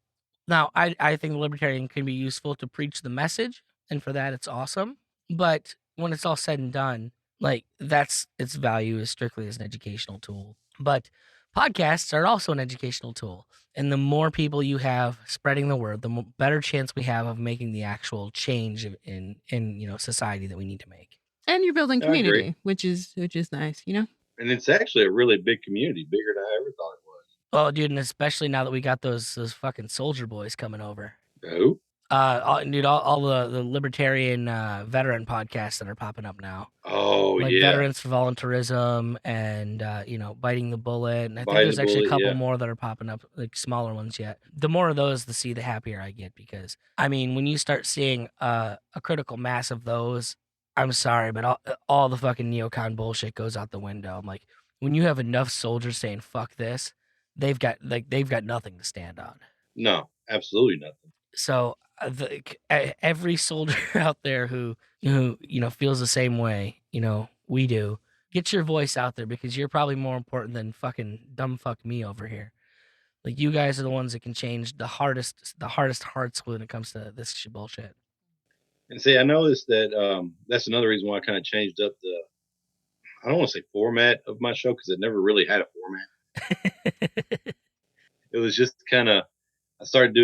now I think the libertarian can be useful to preach the message, and for that it's awesome. But when it's all said and done, like that's its value is strictly as an educational tool. But podcasts are also an educational tool. And the more people you have spreading the word, the better chance we have of making the actual change in society that we need to make. And you're building I agree. community, which is nice, you know? And it's actually a really big community, bigger than I ever thought it was. Oh, dude, and especially now that we got those fucking soldier boys coming over. Who? Dude, all the libertarian veteran podcasts that are popping up now. Oh, Like yeah. Veterans for Voluntarism and Biting the Bullet. And I think Biting there's the actually a Bullet, couple yeah. more that are popping up, like smaller ones yet. The more of those to see, the happier I get, because I mean, when you start seeing a critical mass of those, I'm sorry, but all the fucking neocon bullshit goes out the window. I'm like, when you have enough soldiers saying fuck this, they've got nothing to stand on. No, absolutely nothing. So every soldier out there who feels the same way we do, get your voice out there, because you're probably more important than fucking dumb fuck me over here. Like, you guys are the ones that can change the hardest hearts when it comes to this shit bullshit. And see, I noticed that that's another reason why I kind of changed up I don't want to say format of my show, because it never really had a format. It was just kind of, I started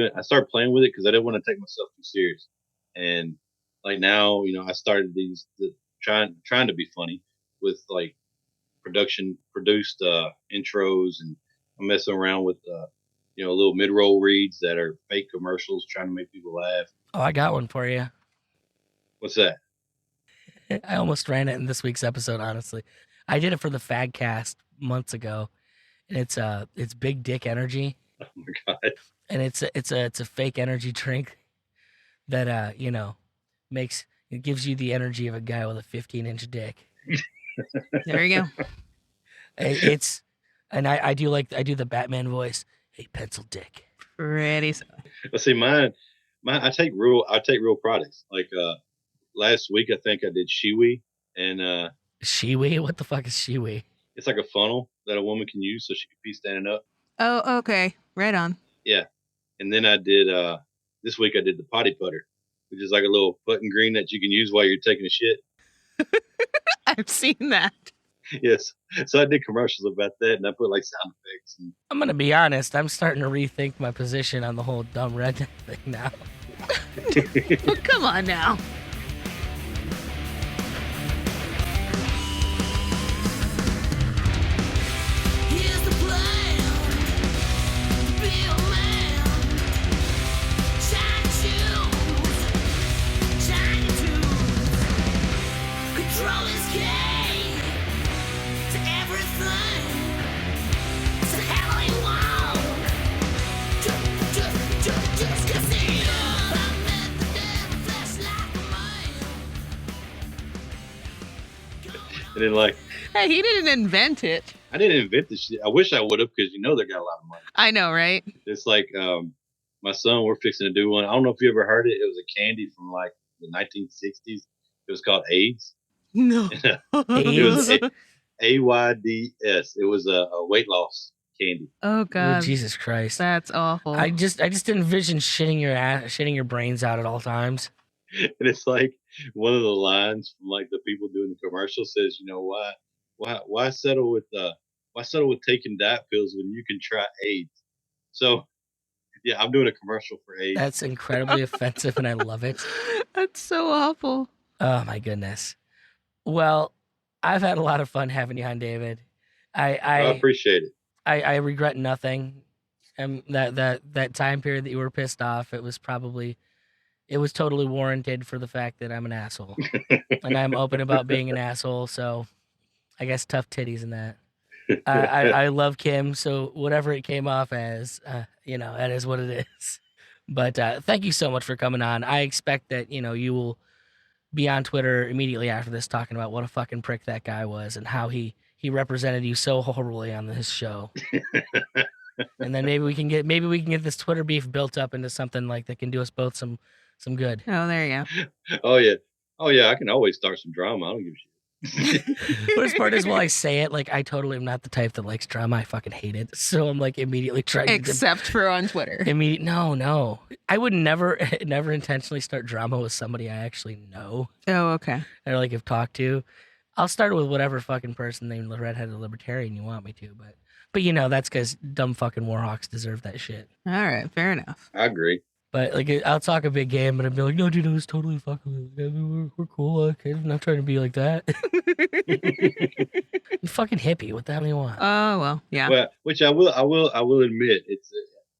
playing with it because I didn't want to take myself too serious. And like now, I started trying to be funny with like produced intros, and I'm messing around with little mid-roll reads that are fake commercials, trying to make people laugh. Oh, I got one for you. What's that? I almost ran it in this week's episode, honestly. I did it for the Fagcast months ago, and it's Big Dick Energy. Oh my god! And it's a fake energy drink that it gives you the energy of a guy with a 15-inch dick. There you go. I do the Batman voice. Hey, pencil dick. Pretty so. Let's see, mine. I take real products. Like last week, I think I did Shiwi, and Shiwi? What the fuck is Shiwi? it's like a funnel that a woman can use so she can pee standing up. Oh, okay. Right on. Yeah. And then I did this week I did the potty putter, which is like a little button green that you can use while you're taking a shit. I've seen that. Yes. So I did commercials about that, and I put like sound effects. And I'm gonna be honest, I'm starting to rethink my position on the whole dumb redneck thing now. Well, come on now. Here's the plan. Be a man. Shine shoes. Shiny tools. Control is key to everything. So hell you want. Just cause I met the devil flesh like a man. then like Hey, he didn't invent it. I didn't invent this shit. I wish I would have, because they got a lot of money. I know, right? It's like my son, we're fixing to do one. I don't know if you ever heard it. It was a candy from like the 1960s. It was called AIDS. No. It was AIDS. It was a weight loss candy. Oh Oh, God, Jesus Christ. that's awful. I just envision shitting your brains out at all times. And it's like one of the lines from like the people doing the commercial says, why settle with taking diet pills when you can try AIDS? So yeah, I'm doing a commercial for AIDS. That's incredibly offensive, and I love it. That's so awful. Oh my goodness. Well, I've had a lot of fun having you on, David. I I appreciate it. I regret nothing. That time period that you were pissed off, it was totally warranted for the fact that I'm an asshole. And I'm open about being an asshole, so I guess tough titties in that. I love Kim, so whatever it came off as, that is what it is. But thank you so much for coming on. I expect that, you will be on Twitter immediately after this talking about what a fucking prick that guy was and how he represented you so horribly on this show. And then maybe we can get this Twitter beef built up into something like that can do us both some some good. Oh, there you go. Oh yeah, oh yeah. I can always start some drama. I don't give a shit. Worst part is, while I say it, like I totally am not the type that likes drama. I fucking hate it. So I'm like immediately trying to Except for on Twitter. No. I would never intentionally start drama with somebody I actually know Oh, okay. or like have talked to. I'll start with whatever fucking person named the redheaded libertarian you want me to, but you know that's because dumb fucking warhawks deserve that shit. All right, fair enough. I agree. But like I'll talk a big game, but I'd be like, no, dude, I was totally fucking. I mean, we're cool. Okay, I'm not trying to be like that. You fucking hippie. What the hell do you want? Oh well, yeah. Well, which I will admit, it's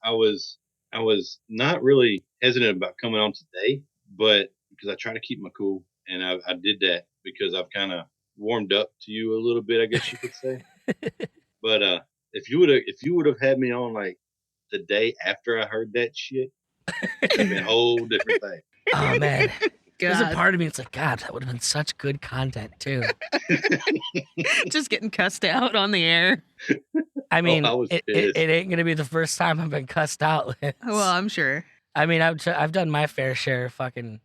I was not really hesitant about coming on today, but because I try to keep my cool, and I did that because I've kind of warmed up to you a little bit, I guess you could say. But if you would have had me on like the day after I heard that shit, it'd been a whole different thing. Oh man, there's a God. part of me. It's like, God, that would have been such good content too. Just getting cussed out on the air. I mean, I was it pissed. ain't gonna be the first time I've been cussed out. Liz. Well, I'm sure. I mean, I've done my fair share of fucking.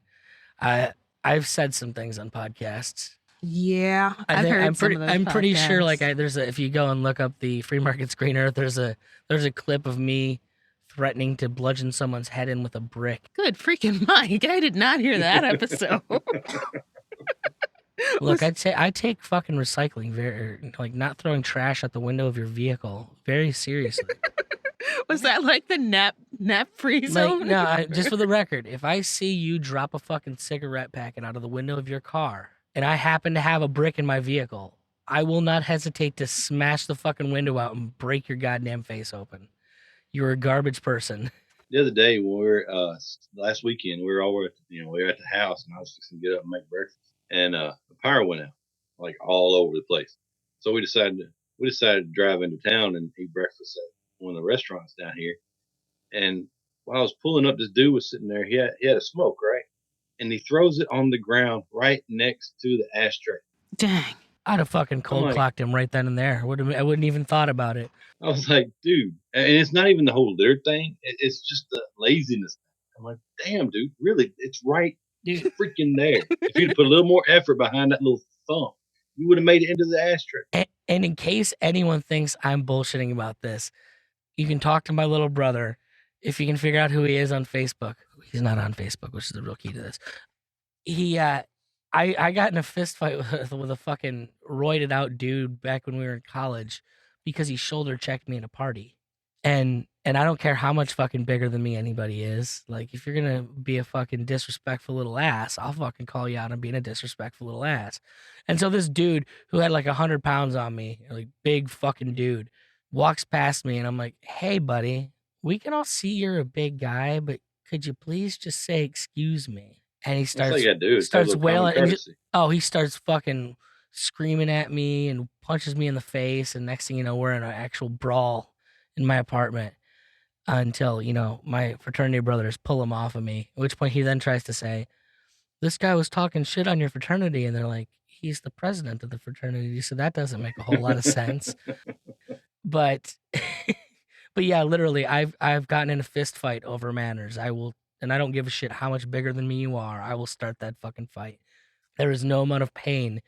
I've said some things on podcasts. Yeah, I've heard some of those I'm pretty sure. podcasts. Like, if you go and look up the Free Market Screener, there's a clip of me threatening to bludgeon someone's head in with a brick. Good freaking Mike! I did not hear that episode. Look, I take fucking recycling very, like not throwing trash out the window of your vehicle very seriously. Was that like the nap free Like, zone? no, just for the record, if I see you drop a fucking cigarette packet out of the window of your car and I happen to have a brick in my vehicle, I will not hesitate to smash the fucking window out and break your goddamn face open. You're a garbage person. The other day when we were last weekend, we were over at we were at the house, and I was fixing to get up and make breakfast, and the power went out like all over the place. So we decided to drive into town and eat breakfast at one of the restaurants down here. And while I was pulling up, this dude was sitting there. He had a smoke, right? And he throws it on the ground right next to the ashtray. Dang. I'd have fucking cold like- clocked him right then and there. I wouldn't even thought about it. I was like, dude, and it's not even the whole litter thing. It's just the laziness thing. I'm like, damn, dude, really, it's right Dude, freaking there. If you'd put a little more effort behind that little thumb, you would have made it into the ashtray. and in case anyone thinks I'm bullshitting about this, you can talk to my little brother if you can figure out who he is on Facebook. He's not on Facebook, which is the real key to this. I got in a fist fight with a fucking roided out dude back when we were in college because he shoulder checked me at a party. And I don't care how much fucking bigger than me anybody is. Like, if you're gonna be a fucking disrespectful little ass, I'll fucking call you out on being a disrespectful little ass. And so this dude who had like 100 pounds on me, like big fucking dude, walks past me and I'm like, hey buddy, we can all see you're a big guy, but could you please just say excuse me? And he That's all starts you gotta do. It's starts a little common wailing and courtesy. he starts fucking screaming at me and punches me in the face, and next thing you know, we're in an actual brawl in my apartment until, my fraternity brothers pull him off of me, at which point he then tries to say, this guy was talking shit on your fraternity, and they're like, he's the president of the fraternity, so that doesn't make a whole lot of sense. But but yeah, literally, I've gotten in a fist fight over manners. I will, and I don't give a shit how much bigger than me you are. I will start that fucking fight. There is no amount of pain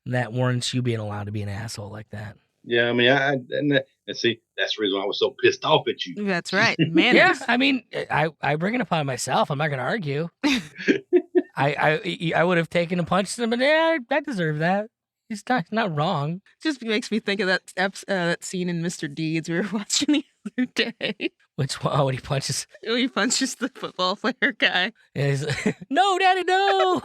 that warrants you being allowed to be an asshole like that. Yeah, I mean, and see, that's the reason I was so pissed off at you. That's right. Man. Yeah, I mean, I bring it upon myself. I'm not going to argue. I would have taken a punch to him, and I deserve that. He's not wrong. Just makes me think of that scene in Mr. Deeds we were watching the other day. Which one? Oh, when he punches. When he punches the football player guy. And he's like, no, daddy, no.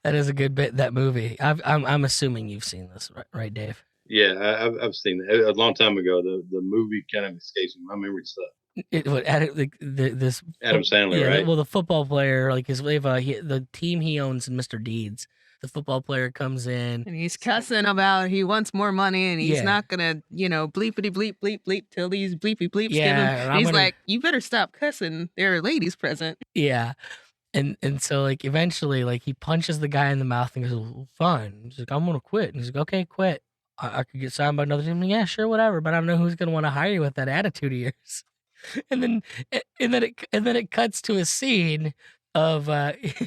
That is a good bit. That movie. I'm assuming you've seen this, right, Dave? Yeah, I've seen it a long time ago. The movie kind of escapes me. My memory stuff. This Adam Sandler, yeah, right? well, the football player, like the team he owns in Mr. Deeds. The football player comes in. And he's cussing about he wants more money and he's Yeah. not gonna, bleepity bleep bleep bleep till these bleepy bleeps give Yeah, him. and And I'm he's gonna- like, you better stop cussing. There are ladies present. Yeah. And so like eventually like he punches the guy in the mouth and goes, well, fine. He's like, I'm gonna quit. And he's like, okay, quit. I could get signed by another team. Yeah, sure, whatever. But I don't know who's gonna want to hire you with that attitude of yours. and then it cuts to a scene of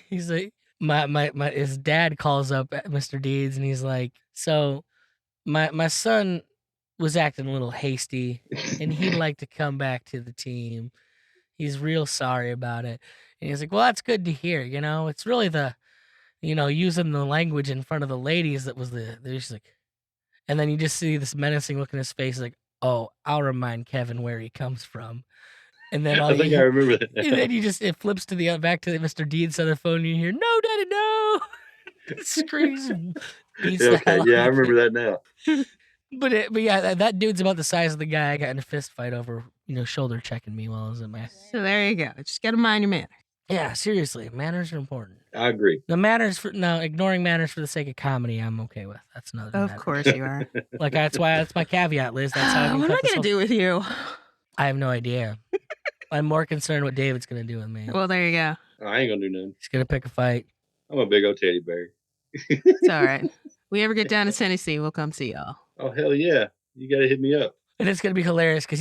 he's like my his dad calls up Mr. Deeds and he's like, so my son was acting a little hasty and he'd like to come back to the team. He's real sorry about it. And he's like, well, that's good to hear. You know, it's really the, using the language in front of the ladies that was they're just like, and then you just see this menacing look in his face, like, oh, I'll remind Kevin where he comes from. And then all I think I remember that. and then it flips to the back to Mr. Deeds on the phone, and you hear, "No, Daddy, no!" Screams, and beats the hell out Yeah, I of the remember kid. that now. But yeah, that dude's about the size of the guy I got in a fist fight over, shoulder checking me while I was at my. So there you go. Just gotta mind your manners. Yeah, seriously, manners are important. I agree. The ignoring manners for the sake of comedy, I'm okay with. That's another. Of matter. course you are. Like that's my caveat, Liz. That's how I can What am cut I this gonna whole- do with you? I have no idea. I'm more concerned what David's gonna do with me. Well, there you go. I ain't gonna do nothing. He's gonna pick a fight. I'm a big old teddy bear. It's all right. We ever get down to Tennessee, we'll come see y'all. Oh hell yeah! You gotta hit me up. And it's gonna be hilarious because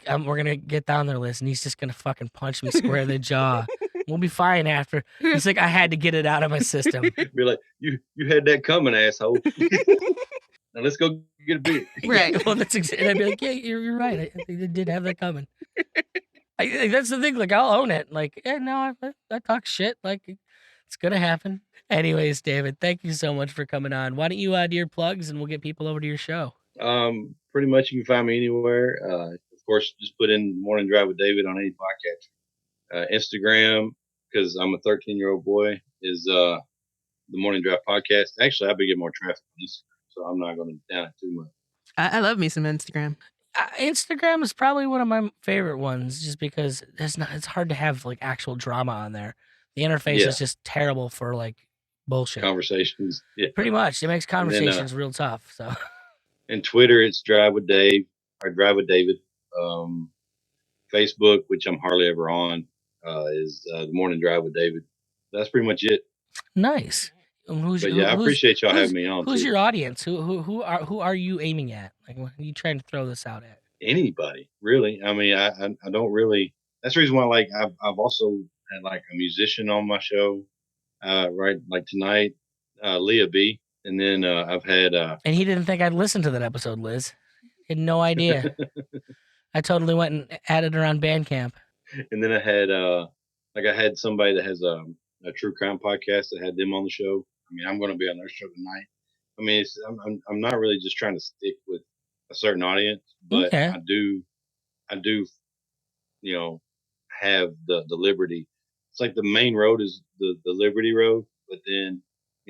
we're gonna get down there, Liz, and he's just gonna fucking punch me square in the jaw. We'll be fine after. He's like, I had to get it out of my system. Be like, you had that coming, asshole. Now let's go get a beer. Right. Well, and I'd be like, yeah, you're right. I did have that coming. That's the thing. Like, I'll own it. Like, yeah, no, I talk shit. Like, it's gonna happen. Anyways, David, thank you so much for coming on. Why don't you do your plugs and we'll get people over to your show. Pretty much you can find me anywhere. Of course, just put in Morning Drive with David on any podcast. Instagram, because I'm a 13-year-old boy, is the Morning Drive podcast. Actually, I've been getting more traffic on Instagram, so I'm not going to down it too much. I love me some Instagram. Instagram is probably one of my favorite ones, just because it's hard to have like actual drama on there. The interface Yeah. is just terrible for like bullshit. Conversations. Yeah. Pretty much, it makes then, conversations real tough. So And Twitter, it's Drive with Dave or Drive with David. Facebook, which I'm hardly ever on, is the Morning Drive with David. That's pretty much it. nice. And But yeah, I appreciate y'all having me on. Who's too. your audience? Who are you aiming at? Like, what are you trying to throw this out at? Anybody really? I mean, I don't really. That's the reason why. Like, I've also had like a musician on my show, right? Like tonight, Leah B. And then I've had And he didn't think I'd listen to that episode, Liz. He had no idea. I totally went and added her on Bandcamp. and then I had somebody that has a true crime podcast that had them on the show. I mean, I'm going to be on their show tonight. I mean, I'm not really just trying to stick with a certain audience, but Okay. I do, have the liberty. It's like the main road is the Liberty Road, but then,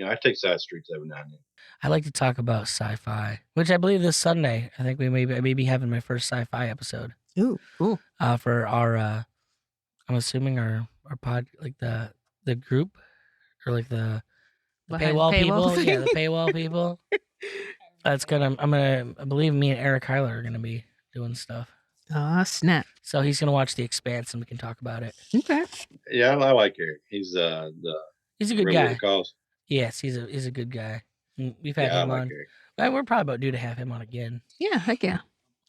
I take side streets every now and then. I like to talk about sci-fi, which I believe this Sunday, I think I may be having my first sci-fi episode. Ooh, cool. For our I'm assuming our pod, like the group, or like the Behind paywall the paywall people. Yeah, the thing. paywall people. I believe me and Eric Hyler are gonna be doing stuff. Aw, snap. So he's gonna watch The Expanse and we can talk about it. Okay. Yeah, I like Eric. He's the He's a good rebel of guy. the cause. Yes, he's a good guy. We've had Yeah, I him like on. Eric. We're probably about due to have him on again. Yeah, heck yeah.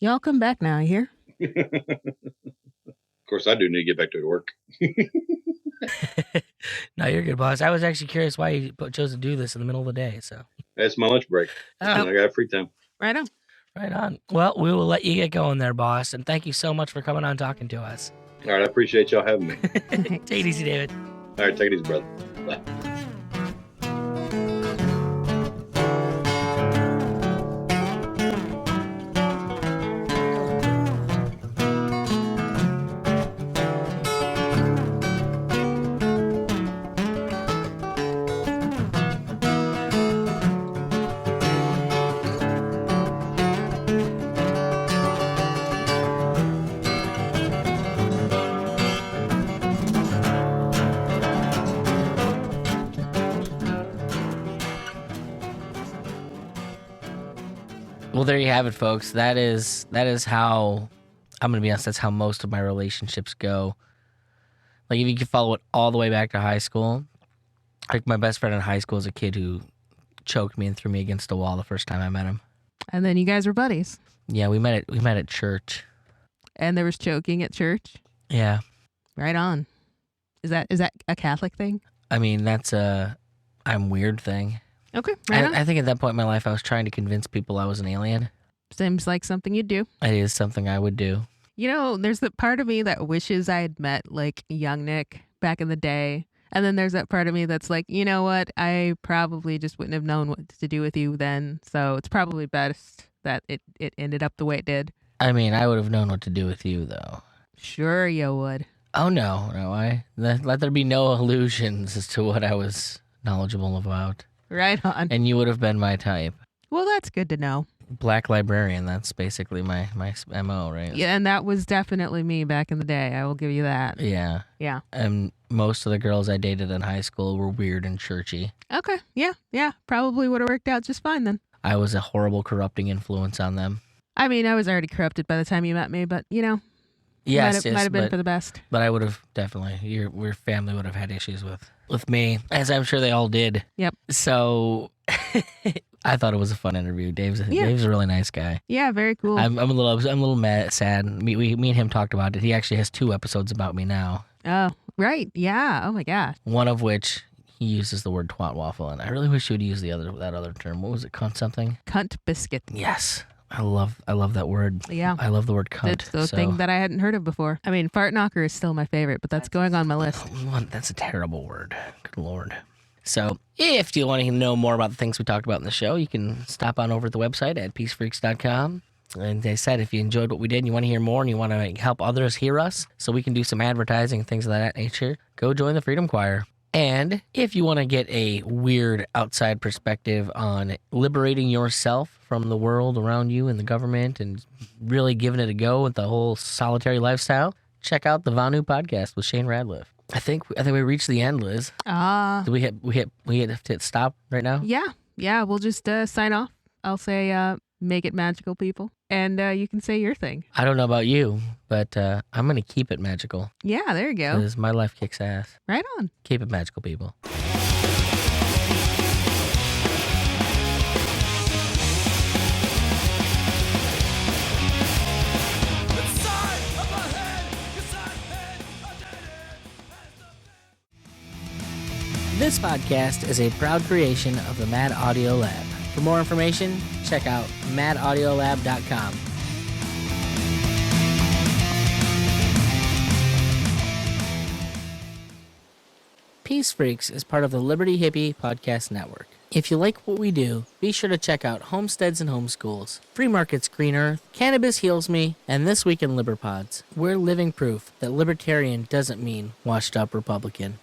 Y'all come back now, you hear? Of course, I do need to get back to work. No, you're good, boss. I was actually curious why you chose to do this in the middle of the day. So That's my lunch break. Oh. And I got free time. Right on. right on. Well, we will let you get going there, boss. And thank you so much for coming on talking to us. All right, I appreciate y'all having me. Take it easy, David. All right, take it easy, brother. Bye. Well, there you have it, folks. That is how I'm gonna be honest. That's how most of my relationships go. Like, if you could follow it all the way back to high school, like my best friend in high school is a kid who choked me and threw me against a wall the first time I met him. And then you guys were buddies. Yeah, we met at church. and there was choking at church. Yeah. Right on. Is that a Catholic thing? I mean, that's a I'm weird thing. Okay, right on. I think at that point in my life, I was trying to convince people I was an alien. Seems like something you'd do. It is something I would do. You know, there's the part of me that wishes I had met like young Nick back in the day. And then there's that part of me that's like, you know what? I probably just wouldn't have known what to do with you then. So it's probably best that it ended up the way it did. I mean, I would have known what to do with you, though. Sure you would. Oh, no. Let there be no illusions as to what I was knowledgeable about. Right on. And you would have been my type. Well, that's good to know. Black librarian, that's basically my MO, right? Yeah, and that was definitely me back in the day. I will give you that. Yeah. Yeah. And most of the girls I dated in high school were weird and churchy. Okay. Yeah. Probably would have worked out just fine then. I was a horrible, corrupting influence on them. I mean, I was already corrupted by the time you met me, but you know, Yes, might have been for the best. But I would have definitely, your family would have had issues with me, as I'm sure they all did. Yep. So I thought it was a fun interview. Dave's a really nice guy. Yeah, very cool. I'm a little mad, sad. Me and him talked about it. He actually has 2 episodes about me now. Oh, right. Yeah. Oh my gosh. One of which he uses the word twat waffle, and I really wish he would use that other term. What was it? Cunt something? Cunt biscuit. Yes. I love that word. Yeah. I love the word cunt. It's the thing that I hadn't heard of before. I mean, fart knocker is still my favorite, but that's going on my list. That's a terrible word. Good Lord. So if you want to know more about the things we talked about in the show, you can stop on over to the website at peacefreaks.com. And they said if you enjoyed what we did and you want to hear more and you want to help others hear us so we can do some advertising and things of that nature, go join the Freedom Choir. And if you want to get a weird outside perspective on liberating yourself from the world around you and the government and really giving it a go with the whole solitary lifestyle, check out the Vanu podcast with Shane Radliff. I think we reached the end, Liz. Do we hit stop right now? Yeah. We'll just sign off. I'll say, make it magical, people. And you can say your thing. I don't know about you, but I'm going to keep it magical. Yeah, there you go. Because my life kicks ass. Right on. Keep it magical, people. This podcast is a proud creation of the Mad Audio Lab. For more information, check out madaudiolab.com. Peace Freaks is part of the Liberty Hippie Podcast Network. If you like what we do, be sure to check out Homesteads and Homeschools, Free Markets Green Earth, Cannabis Heals Me, and This Week in Liberpods. We're living proof that libertarian doesn't mean washed up Republican.